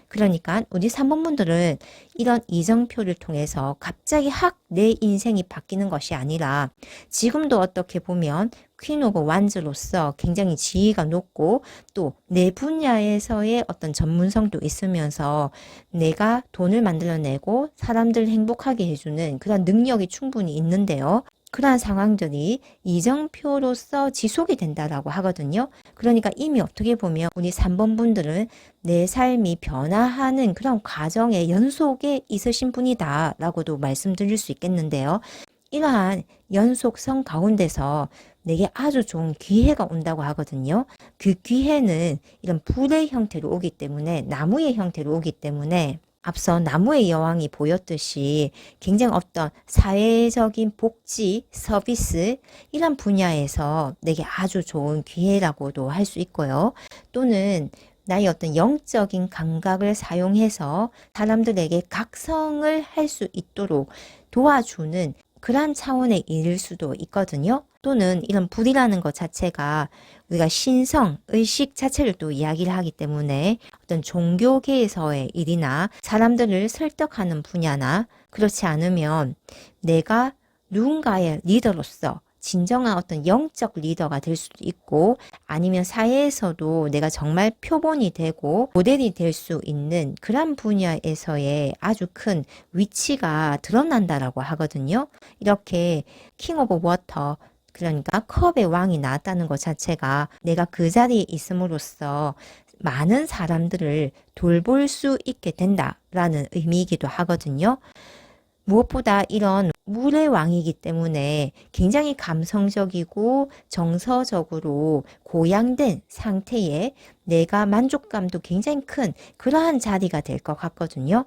그러니까 우리 3번 분들은 이런 이정표를 통해서 갑자기 확 내 인생이 바뀌는 것이 아니라 지금도 어떻게 보면 퀸 오브 완즈로서 굉장히 지위가 높고 또 내 분야에서의 어떤 전문성도 있으면서 내가 돈을 만들어내고 사람들을 행복하게 해주는 그런 능력이 충분히 있는데요. 그러한 상황들이 이정표로서 지속이 된다라고 하거든요. 그러니까 이미 어떻게 보면 우리 3번 분들은 내 삶이 변화하는 그런 과정의 연속에 있으신 분이다 라고도 말씀드릴 수 있겠는데요. 이러한 연속성 가운데서 내게 아주 좋은 기회가 온다고 하거든요. 그 기회는 이런 불의 형태로 오기 때문에 나무의 형태로 오기 때문에 앞서 나무의 여왕이 보였듯이 굉장히 어떤 사회적인 복지, 서비스 이런 분야에서 내게 아주 좋은 기회라고도 할 수 있고요. 또는 나의 어떤 영적인 감각을 사용해서 사람들에게 각성을 할 수 있도록 도와주는 그러한 차원의 일일 수도 있거든요. 또는 이런 불이라는 것 자체가 우리가 신성, 의식 자체를 또 이야기를 하기 때문에 어떤 종교계에서의 일이나 사람들을 설득하는 분야나 그렇지 않으면 내가 누군가의 리더로서 진정한 어떤 영적 리더가 될 수도 있고 아니면 사회에서도 내가 정말 표본이 되고 모델이 될 수 있는 그런 분야에서의 아주 큰 위치가 드러난다라고 하거든요. 이렇게 킹 오브 워터 그러니까 컵의 왕이 나왔다는 것 자체가 내가 그 자리에 있음으로써 많은 사람들을 돌볼 수 있게 된다라는 의미이기도 하거든요. 무엇보다 이런 물의 왕이기 때문에 굉장히 감성적이고 정서적으로 고양된 상태에 내가 만족감도 굉장히 큰 그러한 자리가 될 것 같거든요.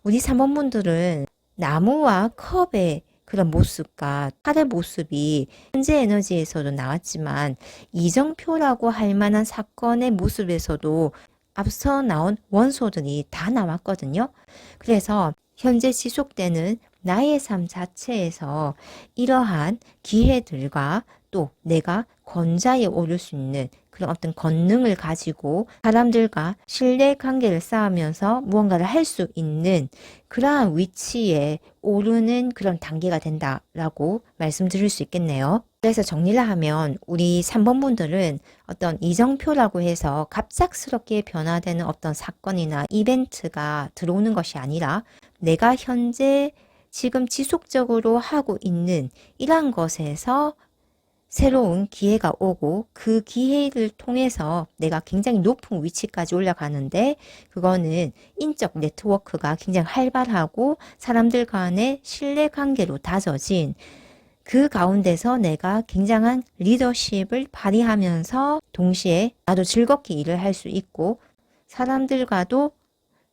우리 3번 분들은 나무와 컵의 그런 모습과 칼의 모습이 현재 에너지에서도 나왔지만 이정표라고 할 만한 사건의 모습에서도 앞서 나온 원소들이 다 나왔거든요. 그래서 현재 지속되는 나의 삶 자체에서 이러한 기회들과 또 내가 권좌에 오를 수 있는 그런 어떤 권능을 가지고 사람들과 신뢰 관계를 쌓으면서 무언가를 할 수 있는 그러한 위치에 오르는 그런 단계가 된다라고 말씀드릴 수 있겠네요. 그래서 정리를 하면 우리 3번 분들은 어떤 이정표라고 해서 갑작스럽게 변화되는 어떤 사건이나 이벤트가 들어오는 것이 아니라 내가 현재 지금 지속적으로 하고 있는 이러한 것에서 새로운 기회가 오고 그 기회를 통해서 내가 굉장히 높은 위치까지 올라가는데 그거는 인적 네트워크가 굉장히 활발하고 사람들 간의 신뢰관계로 다져진 그 가운데서 내가 굉장한 리더십을 발휘하면서 동시에 나도 즐겁게 일을 할 수 있고 사람들과도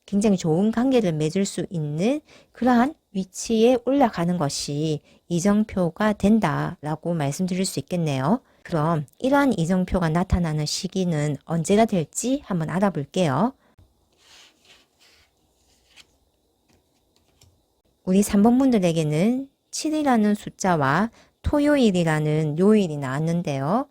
굉장히 좋은 관계를 맺을 수 있는 그러한 위치에 올라가는 것이 이정표가 된다라고 말씀드릴 수 있겠네요. 그럼 이러한 이정표가 나타나는 시기는 언제가 될지 한번 알아볼게요. 우리 3번 분들에게는 7이라는 숫자와 토요일이라는 요일이 나왔는데요.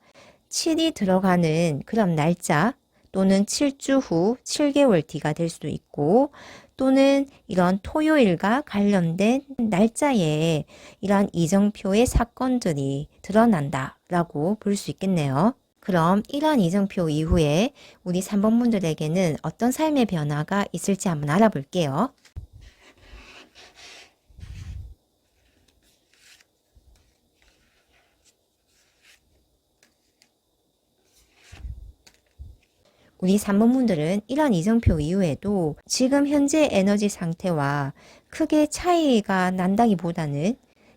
7이 들어가는 그런 날짜 또는 7주 후 7개월 뒤가 될 수도 있고 또는 이런 토요일과 관련된 날짜에 이러한 이정표의 사건들이 드러난다라고 볼 수 있겠네요. 그럼 이러한 이정표 이후에 우리 3번 분들에게는 어떤 삶의 변화가 있을지 한번 알아볼게요. 우리 3번 분들은 이러한 이정표 이후에도 지금 현재 에너지 상태와 크게 차이가 난다기보다는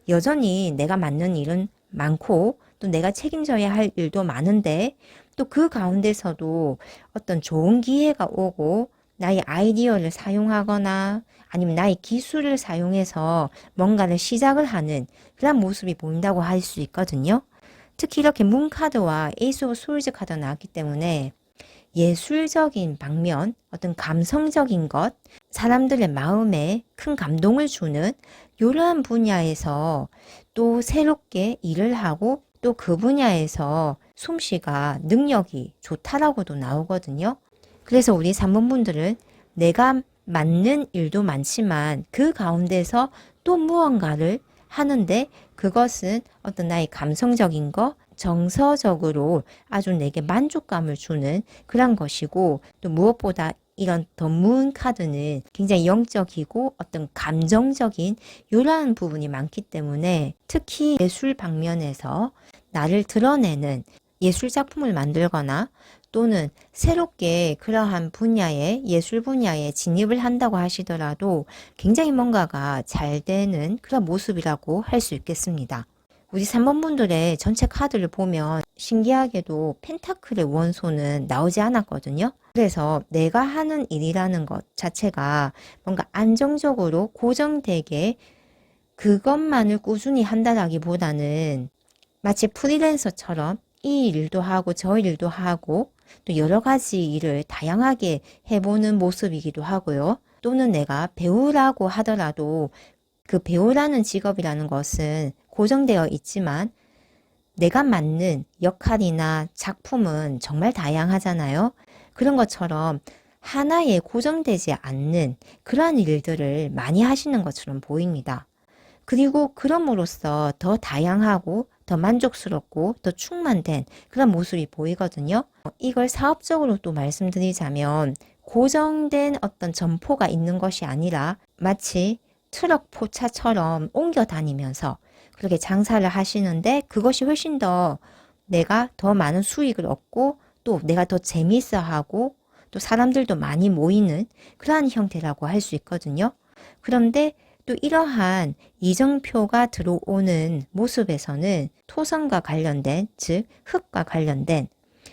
여전히 내가 맡는 일은 많고 또 내가 책임져야 할 일도 많은데 또 그 가운데서도 어떤 좋은 기회가 오고 나의 아이디어를 사용하거나 아니면 나의 기술을 사용해서 뭔가를 시작을 하는 그런 모습이 보인다고 할 수 있거든요. 특히 이렇게 문 카드와 에이스 오브 소울즈 카드가 나왔기 때문에 예술적인 방면, 어떤 감성적인 것, 사람들의 마음에 큰 감동을 주는 이러한 분야에서 또 새롭게 일을 하고 또 그 분야에서 솜씨가 능력이 좋다라고도 나오거든요. 그래서 우리 3번 분들은 내가 맡는 일도 많지만 그 가운데서 또 무언가를 하는데 그것은 어떤 나의 감성적인 것, 정서적으로 아주 내게 만족감을 주는 그런 것이고 또 무엇보다 이런 더 문 카드는 굉장히 영적이고 어떤 감정적인 이러한 부분이 많기 때문에 특히 예술 방면에서 나를 드러내는 예술 작품을 만들거나 또는 새롭게 그러한 분야에 예술 분야에 진입을 한다고 하시더라도 굉장히 뭔가가 잘 되는 그런 모습이라고 할 수 있겠습니다. 우리 3번 분들의 전체 카드를 보면 신기하게도 펜타클의 원소는 나오지 않았거든요. 그래서 내가 하는 일이라는 것 자체가 뭔가 안정적으로 고정되게 그것만을 꾸준히 한다라기보다는 마치 프리랜서처럼 이 일도 하고 저 일도 하고 또 여러 가지 일을 다양하게 해보는 모습이기도 하고요. 또는 내가 배우라고 하더라도 그 배우라는 직업이라는 것은 고정되어 있지만 내가 맡는 역할이나 작품은 정말 다양하잖아요. 그런 것처럼 하나에 고정되지 않는 그러한 일들을 많이 하시는 것처럼 보입니다. 그리고 그럼으로써 더 다양하고 더 만족스럽고 더 충만된 그런 모습이 보이거든요. 이걸 사업적으로 또 말씀드리자면 고정된 어떤 점포가 있는 것이 아니라 마치 트럭 포차처럼 옮겨 다니면서 그렇게 장사를 하시는데 그것이 훨씬 더 내가 더 많은 수익을 얻고 또 내가 더 재미있어 하고 또 사람들도 많이 모이는 그러한 형태라고 할 수 있거든요. 그런데 또 이러한 이정표가 들어오는 모습에서는 토성과 관련된, 즉 흙과 관련된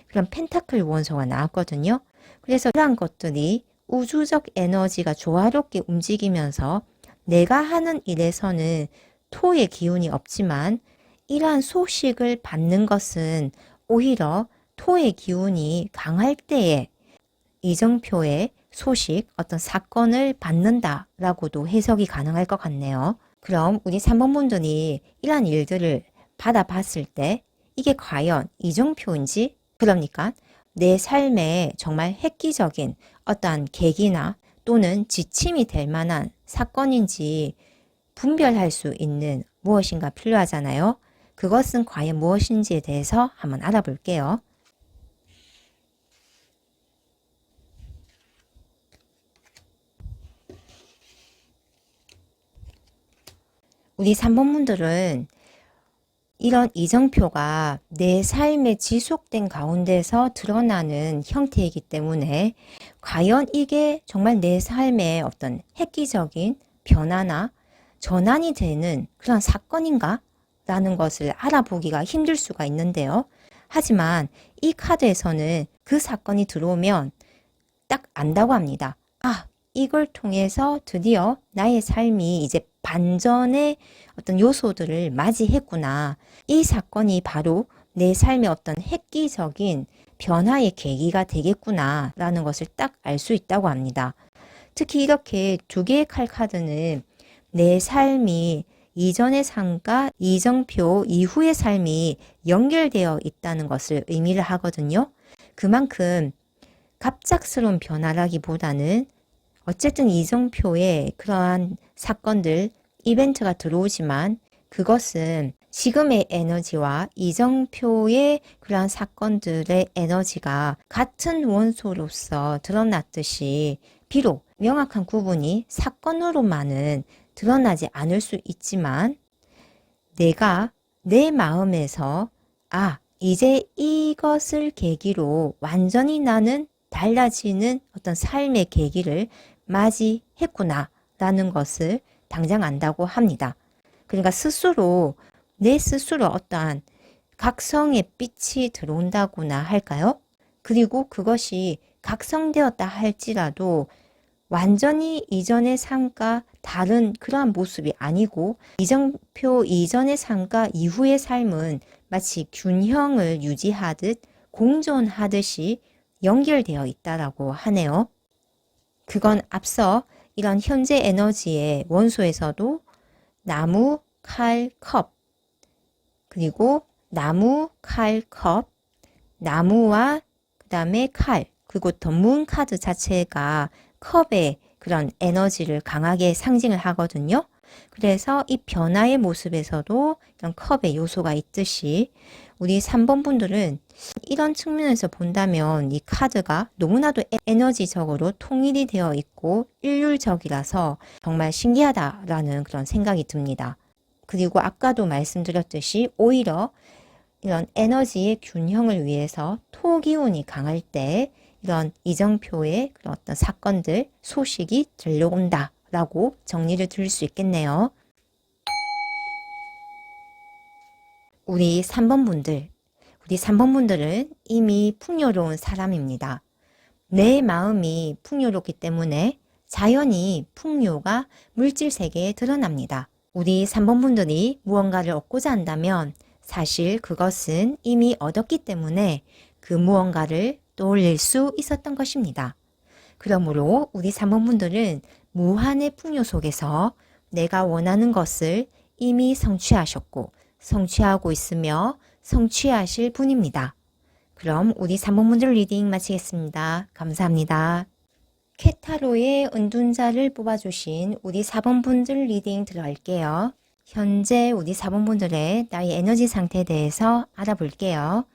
그런 펜타클 원소가 나왔거든요. 그래서 이러한 것들이 우주적 에너지가 조화롭게 움직이면서 내가 하는 일에서는 토의 기운이 없지만 이러한 소식을 받는 것은 오히려 토의 기운이 강할 때에 이정표의 소식, 어떤 사건을 받는다라고도 해석이 가능할 것 같네요. 그럼 우리 3번 분들이 이러한 일들을 받아봤을 때 이게 과연 이정표인지, 그러니까 내 삶에 정말 획기적인 어떠한 계기나 또는 지침이 될 만한 사건인지 분별할 수 있는 무엇인가 필요하잖아요. 그것은 과연 무엇인지에 대해서 한번 알아볼게요. 우리 3번 분들은 이런 이정표가 내 삶에 지속된 가운데서 드러나는 형태이기 때문에 과연 이게 정말 내 삶의 어떤 획기적인 변화나 전환이 되는 그런 사건인가? 라는 것을 알아보기가 힘들 수가 있는데요. 하지만 이 카드에서는 그 사건이 들어오면 딱 안다고 합니다. 아, 이걸 통해서 드디어 나의 삶이 이제 반전의 어떤 요소들을 맞이했구나. 이 사건이 바로 내 삶의 어떤 획기적인 변화의 계기가 되겠구나 라는 것을 딱 알 수 있다고 합니다. 특히 이렇게 두 개의 칼 카드는 내 삶이 이전의 삶과 이정표 이후의 삶이 연결되어 있다는 것을 의미를 하거든요. 그만큼 갑작스러운 변화라기보다는 어쨌든 이정표에 그러한 사건들, 이벤트가 들어오지만 그것은 지금의 에너지와 이정표의 그러한 사건들의 에너지가 같은 원소로서 드러났듯이 비록 명확한 구분이 사건으로만은 드러나지 않을 수 있지만 내가 내 마음에서 이제 이것을 계기로 완전히 나는 달라지는 어떤 삶의 계기를 맞이했구나 라는 것을 당장 안다고 합니다. 그러니까 내 스스로 어떠한 각성의 빛이 들어온다고나 할까요? 그리고 그것이 각성되었다 할지라도 완전히 이전의 삶과 다른 그러한 모습이 아니고 이정표 이전의 삶과 이후의 삶은 마치 균형을 유지하듯 공존하듯이 연결되어 있다라고 하네요. 그건 앞서 이런 현재 에너지의 원소에서도 나무, 칼, 컵, 그리고 나무, 칼, 컵, 나무와 그 다음에 칼, 그리고 더 문 카드 자체가 컵의 그런 에너지를 강하게 상징을 하거든요. 그래서 이 변화의 모습에서도 이런 컵의 요소가 있듯이 우리 3번 분들은 이런 측면에서 본다면 이 카드가 너무나도 에너지적으로 통일이 되어 있고 일률적이라서 정말 신기하다라는 그런 생각이 듭니다. 그리고 아까도 말씀드렸듯이 오히려 이런 에너지의 균형을 위해서 토기운이 강할 때 이런 이정표의 그런 어떤 사건들, 소식이 들려온다 라고 정리를 드릴 수 있겠네요. 우리 3번 분들은 이미 풍요로운 사람입니다. 내 마음이 풍요롭기 때문에 자연히 풍요가 물질 세계에 드러납니다. 우리 3번 분들이 무언가를 얻고자 한다면 사실 그것은 이미 얻었기 때문에 그 무언가를 떠올릴 수 있었던 것입니다. 그러므로 우리 3번 분들은 무한의 풍요 속에서 내가 원하는 것을 이미 성취하셨고 성취하고 있으며 성취하실 분입니다. 그럼 우리 3번 분들 리딩 마치겠습니다. 감사합니다. 케타로의 은둔자를 뽑아주신 우리 4번 분들 리딩 들어갈게요. 현재 우리 4번 분들의 나의 에너지 상태에 대해서 알아볼게요.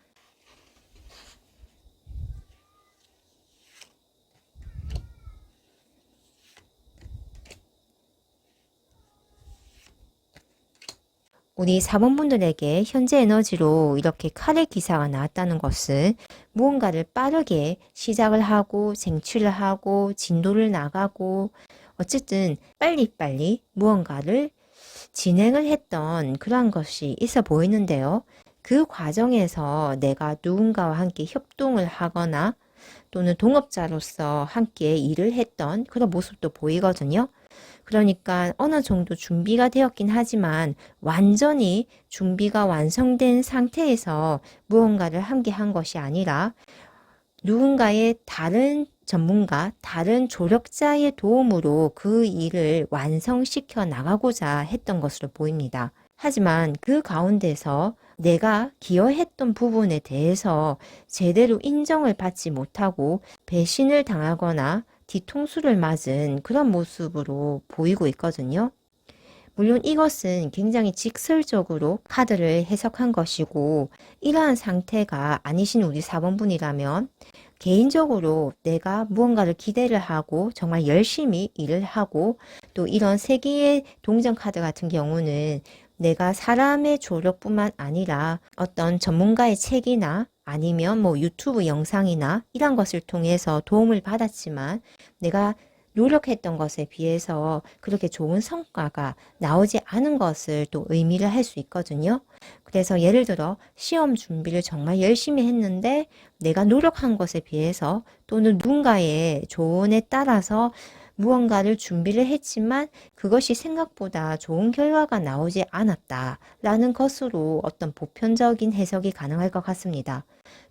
우리 4번 분들에게 현재 에너지로 이렇게 칼의 기사가 나왔다는 것은 무언가를 빠르게 시작을 하고 쟁취를 하고 진도를 나가고 어쨌든 빨리빨리 무언가를 진행을 했던 그러한 것이 있어 보이는데요. 그 과정에서 내가 누군가와 함께 협동을 하거나 또는 동업자로서 함께 일을 했던 그런 모습도 보이거든요. 그러니까 어느 정도 준비가 되었긴 하지만 완전히 준비가 완성된 상태에서 무언가를 함께 한 것이 아니라 누군가의 다른 전문가, 다른 조력자의 도움으로 그 일을 완성시켜 나가고자 했던 것으로 보입니다. 하지만 그 가운데서 내가 기여했던 부분에 대해서 제대로 인정을 받지 못하고 배신을 당하거나 뒤통수를 맞은 그런 모습으로 보이고 있거든요. 물론 이것은 굉장히 직설적으로 카드를 해석한 것이고 이러한 상태가 아니신 우리 4번 분이라면 개인적으로 내가 무언가를 기대를 하고 정말 열심히 일을 하고 또 이런 세 개의 동전 카드 같은 경우는 내가 사람의 조력뿐만 아니라 어떤 전문가의 책이나 아니면 뭐 유튜브 영상이나 이런 것을 통해서 도움을 받았지만 내가 노력했던 것에 비해서 그렇게 좋은 성과가 나오지 않은 것을 또 의미를 할 수 있거든요. 그래서 예를 들어 시험 준비를 정말 열심히 했는데 내가 노력한 것에 비해서 또는 누군가의 조언에 따라서 무언가를 준비를 했지만 그것이 생각보다 좋은 결과가 나오지 않았다라는 것으로 어떤 보편적인 해석이 가능할 것 같습니다.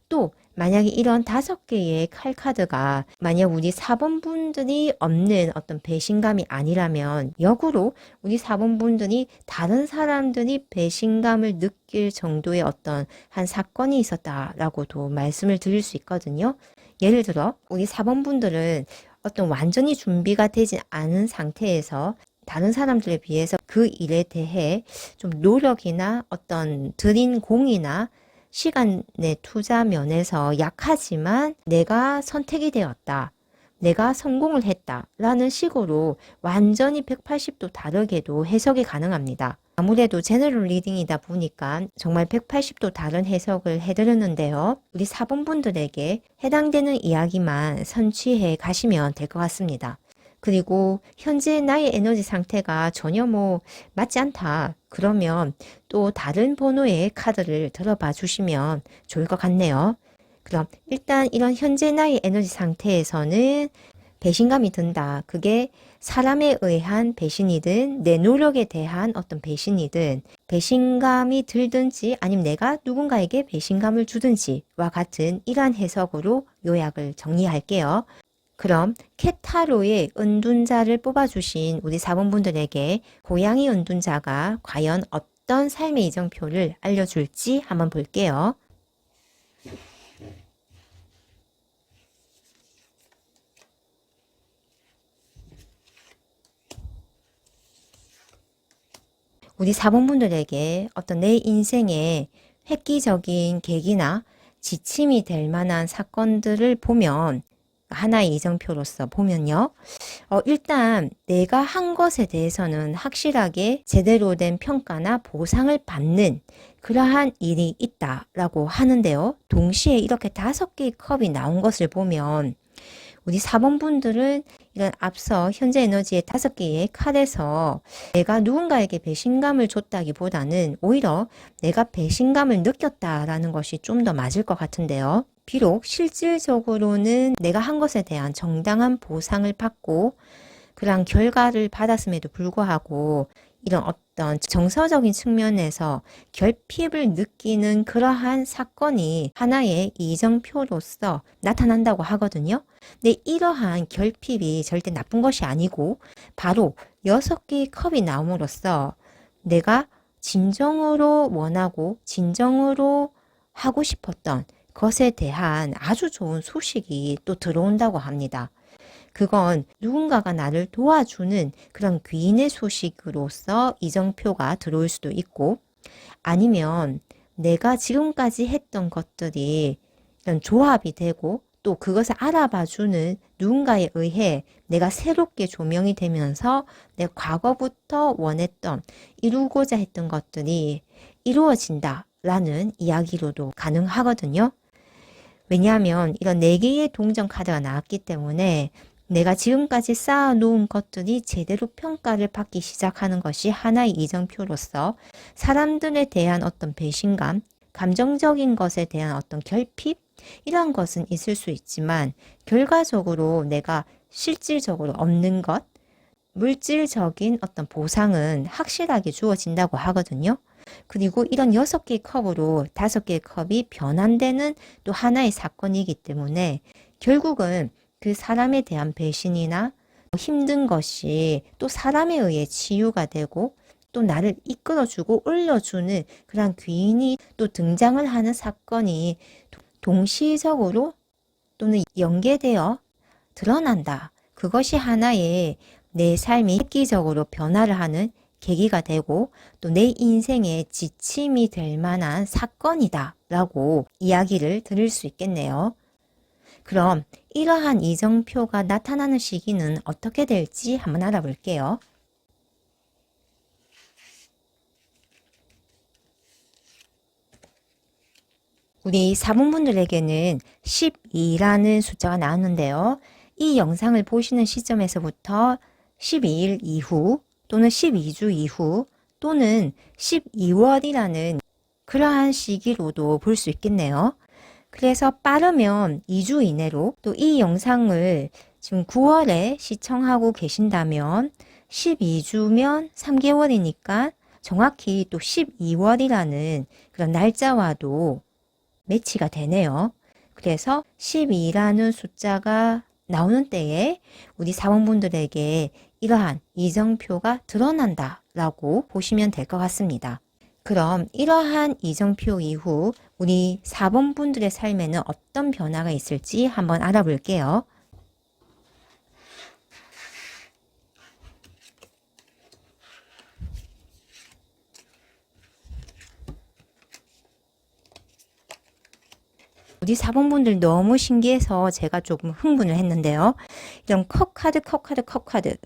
또 만약에 이런 5개의 칼카드가 만약 우리 4번 분들이 없는 어떤 배신감이 아니라면 역으로 우리 4번 분들이 다른 사람들이 배신감을 느낄 정도의 어떤 한 사건이 있었다라고도 말씀을 드릴 수 있거든요. 예를 들어 우리 4번 분들은 어떤 완전히 준비가 되지 않은 상태에서 다른 사람들에 비해서 그 일에 대해 좀 노력이나 어떤 들인 공이나 시간의 투자 면에서 약하지만 내가 선택이 되었다. 내가 성공을 했다. 라는 식으로 완전히 180도 다르게도 해석이 가능합니다. 아무래도 제너럴 리딩이다 보니까 정말 180도 다른 해석을 해드렸는데요. 우리 4번 분들에게 해당되는 이야기만 선취해 가시면 될 것 같습니다. 그리고 현재 나의 에너지 상태가 전혀 맞지 않다. 그러면 또 다른 번호의 카드를 들어봐 주시면 좋을 것 같네요. 그럼 일단 이런 현재 나의 에너지 상태에서는 배신감이 든다. 그게 사람에 의한 배신이든 내 노력에 대한 어떤 배신이든 배신감이 들든지 아니면 내가 누군가에게 배신감을 주든지와 같은 이러한 해석으로 요약을 정리할게요. 그럼 캣타로의 은둔자를 뽑아주신 우리 4번 분들에게 고양이 은둔자가 과연 어떤 삶의 이정표를 알려줄지 한번 볼게요. 우리 4번 분들에게 어떤 내 인생에 획기적인 계기나 지침이 될 만한 사건들을 보면 하나의 이정표로서 보면요. 일단 내가 한 것에 대해서는 확실하게 제대로 된 평가나 보상을 받는 그러한 일이 있다라고 하는데요. 동시에 이렇게 5개의 컵이 나온 것을 보면 우리 4번 분들은 이런 앞서 현재 에너지의 5개의 칼에서 내가 누군가에게 배신감을 줬다기보다는 오히려 내가 배신감을 느꼈다라는 것이 좀 더 맞을 것 같은데요. 비록 실질적으로는 내가 한 것에 대한 정당한 보상을 받고 그러한 결과를 받았음에도 불구하고 이런 어떤 정서적인 측면에서 결핍을 느끼는 그러한 사건이 하나의 이정표로서 나타난다고 하거든요. 근데 이러한 결핍이 절대 나쁜 것이 아니고 바로 6개의 컵이 나옴으로써 내가 진정으로 원하고 진정으로 하고 싶었던 것에 대한 아주 좋은 소식이 또 들어온다고 합니다. 그건 누군가가 나를 도와주는 그런 귀인의 소식으로서 이정표가 들어올 수도 있고 아니면 내가 지금까지 했던 것들이 이런 조합이 되고 또 그것을 알아봐주는 누군가에 의해 내가 새롭게 조명이 되면서 내 과거부터 원했던 이루고자 했던 것들이 이루어진다라는 이야기로도 가능하거든요. 왜냐하면 이런 4개의 동전 카드가 나왔기 때문에 내가 지금까지 쌓아놓은 것들이 제대로 평가를 받기 시작하는 것이 하나의 이정표로서 사람들에 대한 어떤 배신감, 감정적인 것에 대한 어떤 결핍, 이러한 것은 있을 수 있지만 결과적으로 내가 실질적으로 얻는 것, 물질적인 어떤 보상은 확실하게 주어진다고 하거든요. 그리고 이런 6개의 컵으로 5개의 컵이 변환되는 또 하나의 사건이기 때문에 결국은 그 사람에 대한 배신이나 힘든 것이 또 사람에 의해 치유가 되고 또 나를 이끌어주고 올려주는 그런 귀인이 또 등장을 하는 사건이 동시적으로 또는 연계되어 드러난다. 그것이 하나의 내 삶이 획기적으로 변화를 하는 계기가 되고 또 내 인생의 지침이 될 만한 사건이다 라고 이야기를 들을 수 있겠네요. 그럼 이러한 이정표가 나타나는 시기는 어떻게 될지 한번 알아볼게요. 우리 사분분들에게는 12라는 숫자가 나왔는데요. 이 영상을 보시는 시점에서부터 12일 이후 또는 12주 이후 또는 12월이라는 그러한 시기로도 볼 수 있겠네요. 그래서 빠르면 2주 이내로, 또 이 영상을 지금 9월에 시청하고 계신다면 12주면 3개월이니까 정확히 또 12월이라는 그런 날짜와도 매치가 되네요. 그래서 12라는 숫자가 나오는 때에 우리 사원분들에게 이러한 이정표가 드러난다 라고 보시면 될 것 같습니다. 그럼 이러한 이정표 이후 우리 4번 분들의 삶에는 어떤 변화가 있을지 한번 알아볼게요. 우리 4번 분들 너무 신기해서 제가 조금 흥분을 했는데요. 이런 컵카드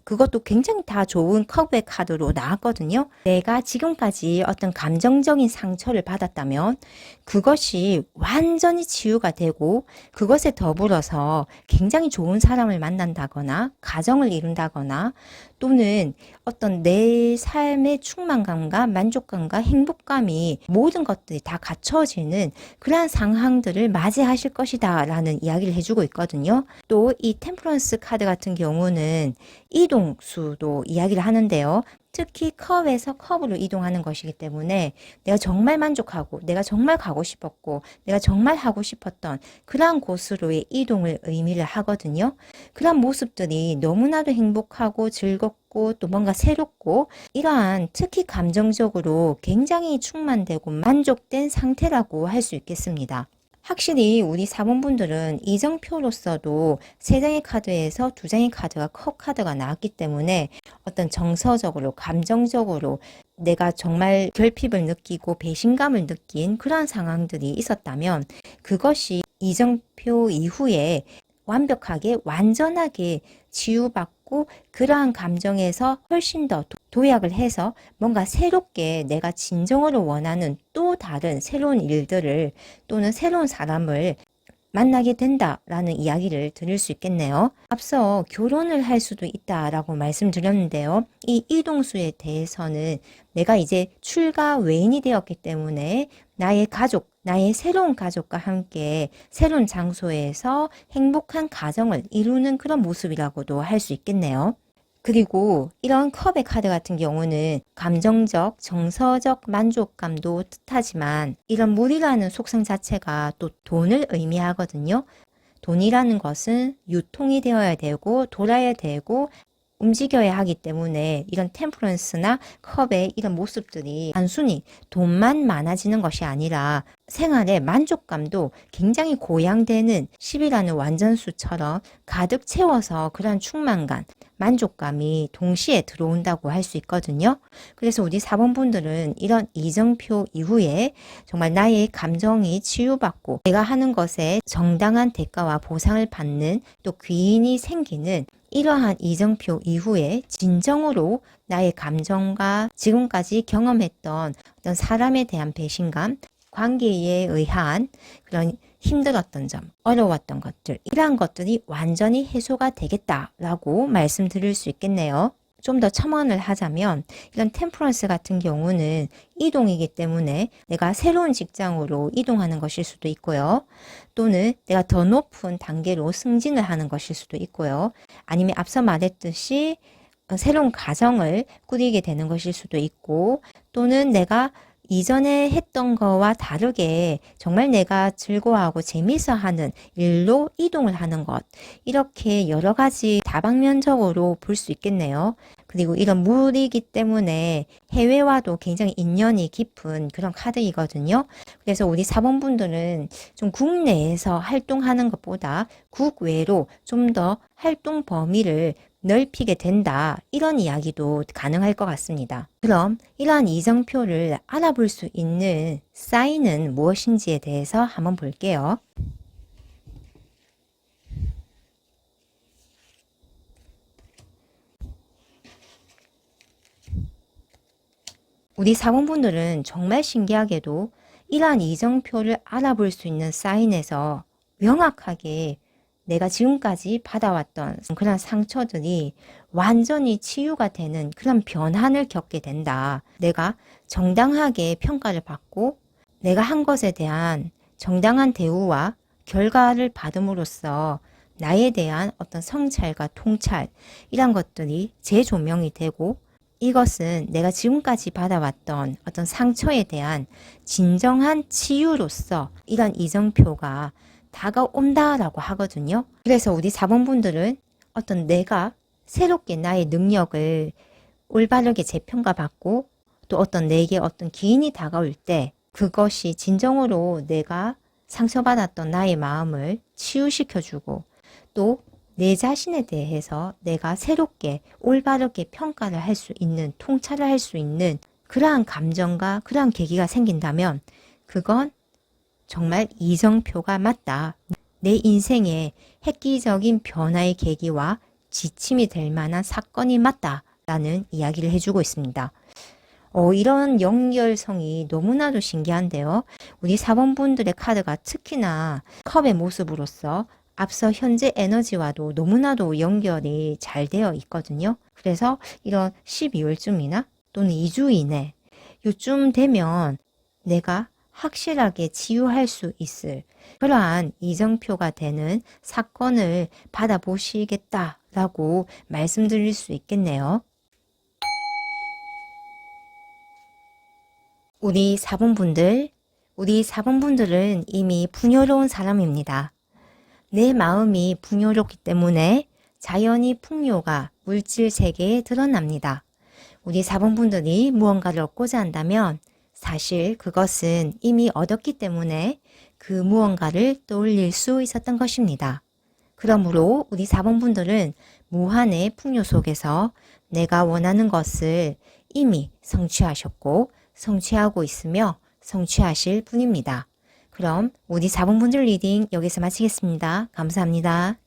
그것도 굉장히 다 좋은 컵의 카드로 나왔거든요. 내가 지금까지 어떤 감정적인 상처를 받았다면 그것이 완전히 치유가 되고 그것에 더불어서 굉장히 좋은 사람을 만난다거나 가정을 이룬다거나 또는 어떤 내 삶의 충만감과 만족감과 행복감이 모든 것들이 다 갖춰지는 그러한 상황들을 맞이하실 것이다 라는 이야기를 해주고 있거든요. 또 이 템퍼런스 카드 같은 경우는 이동수도 이야기를 하는데요. 특히 컵에서 컵으로 이동하는 것이기 때문에 내가 정말 만족하고 내가 정말 가고 싶었고 내가 정말 하고 싶었던 그러한 곳으로의 이동을 의미를 하거든요. 그런 모습들이 너무나도 행복하고 즐겁고 또 뭔가 새롭고 이러한 특히 감정적으로 굉장히 충만되고 만족된 상태라고 할 수 있겠습니다. 확실히 우리 사본분들은 이정표로서도 3장의 카드에서 2장의 카드가 컵 카드가 나왔기 때문에 어떤 정서적으로 감정적으로 내가 정말 결핍을 느끼고 배신감을 느낀 그러한 상황들이 있었다면 그것이 이정표 이후에 완벽하게 완전하게 치유받고 그러한 감정에서 훨씬 더 도약을 해서 뭔가 새롭게 내가 진정으로 원하는 또 다른 새로운 일들을 또는 새로운 사람을 만나게 된다라는 이야기를 드릴 수 있겠네요. 앞서 결혼을 할 수도 있다라고 말씀드렸는데요. 이 이동수에 대해서는 내가 이제 출가 외인이 되었기 때문에 나의 가족, 나의 새로운 가족과 함께 새로운 장소에서 행복한 가정을 이루는 그런 모습이라고도 할 수 있겠네요. 그리고 이런 컵의 카드 같은 경우는 감정적, 정서적 만족감도 뜻하지만 이런 물이라는 속성 자체가 또 돈을 의미하거든요. 돈이라는 것은 유통이 되어야 되고 돌아야 되고 움직여야 하기 때문에 이런 템퍼런스나 컵의 이런 모습들이 단순히 돈만 많아지는 것이 아니라 생활의 만족감도 굉장히 고양되는 10이라는 완전수처럼 가득 채워서 그런 충만감, 만족감이 동시에 들어온다고 할 수 있거든요. 그래서 우리 4번 분들은 이런 이정표 이후에 정말 나의 감정이 치유받고 내가 하는 것에 정당한 대가와 보상을 받는 또 귀인이 생기는 이러한 이정표 이후에 진정으로 나의 감정과 지금까지 경험했던 어떤 사람에 대한 배신감, 관계에 의한 그런 힘들었던 점, 어려웠던 것들, 이러한 것들이 완전히 해소가 되겠다라고 말씀드릴 수 있겠네요. 좀 더 첨언을 하자면 이런 템퍼런스 같은 경우는 이동이기 때문에 내가 새로운 직장으로 이동하는 것일 수도 있고요. 또는 내가 더 높은 단계로 승진을 하는 것일 수도 있고요. 아니면 앞서 말했듯이 새로운 가정을 꾸리게 되는 것일 수도 있고 또는 내가 이전에 했던 거와 다르게 정말 내가 즐거워하고 재미있어 하는 일로 이동을 하는 것, 이렇게 여러 가지 다방면적으로 볼 수 있겠네요. 그리고 이런 물이기 때문에 해외와도 굉장히 인연이 깊은 그런 카드이거든요. 그래서 우리 사본분들은 좀 국내에서 활동하는 것보다 국외로 좀 더 활동 범위를 넓히게 된다, 이런 이야기도 가능할 것 같습니다. 그럼 이러한 이정표를 알아볼 수 있는 사인은 무엇인지에 대해서 한번 볼게요. 우리 사본분들은 정말 신기하게도 이러한 이정표를 알아볼 수 있는 사인에서 명확하게 내가 지금까지 받아왔던 그런 상처들이 완전히 치유가 되는 그런 변환을 겪게 된다. 내가 정당하게 평가를 받고 내가 한 것에 대한 정당한 대우와 결과를 받음으로써 나에 대한 어떤 성찰과 통찰 이런 것들이 재조명이 되고 이것은 내가 지금까지 받아왔던 어떤 상처에 대한 진정한 치유로서 이런 이정표가 다가온다라고 하거든요. 그래서 우리 4번분들은 어떤 내가 새롭게 나의 능력을 올바르게 재평가받고 또 어떤 내게 어떤 기인이 다가올 때 그것이 진정으로 내가 상처받았던 나의 마음을 치유시켜주고 또 내 자신에 대해서 내가 새롭게 올바르게 평가를 할 수 있는, 통찰을 할 수 있는 그러한 감정과 그러한 계기가 생긴다면 그건 정말 이정표가 맞다. 내 인생의 획기적인 변화의 계기와 지침이 될 만한 사건이 맞다라는 이야기를 해주고 있습니다. 이런 연결성이 너무나도 신기한데요. 우리 4번분들의 카드가 특히나 컵의 모습으로서 앞서 현재 에너지와도 너무나도 연결이 잘 되어 있거든요. 그래서 이런 12월쯤이나 또는 2주 이내 요쯤 되면 내가 확실하게 치유할 수 있을 그러한 이정표가 되는 사건을 받아보시겠다라고 말씀드릴 수 있겠네요. 우리 4번분들은 이미 풍요로운 사람입니다. 내 마음이 풍요롭기 때문에 자연히 풍요가 물질 세계에 드러납니다. 우리 4번분들이 무언가를 얻고자 한다면 사실 그것은 이미 얻었기 때문에 그 무언가를 떠올릴 수 있었던 것입니다. 그러므로 우리 4번분들은 무한의 풍요 속에서 내가 원하는 것을 이미 성취하셨고 성취하고 있으며 성취하실 분입니다. 그럼 우리 4번분들 리딩 여기서 마치겠습니다. 감사합니다.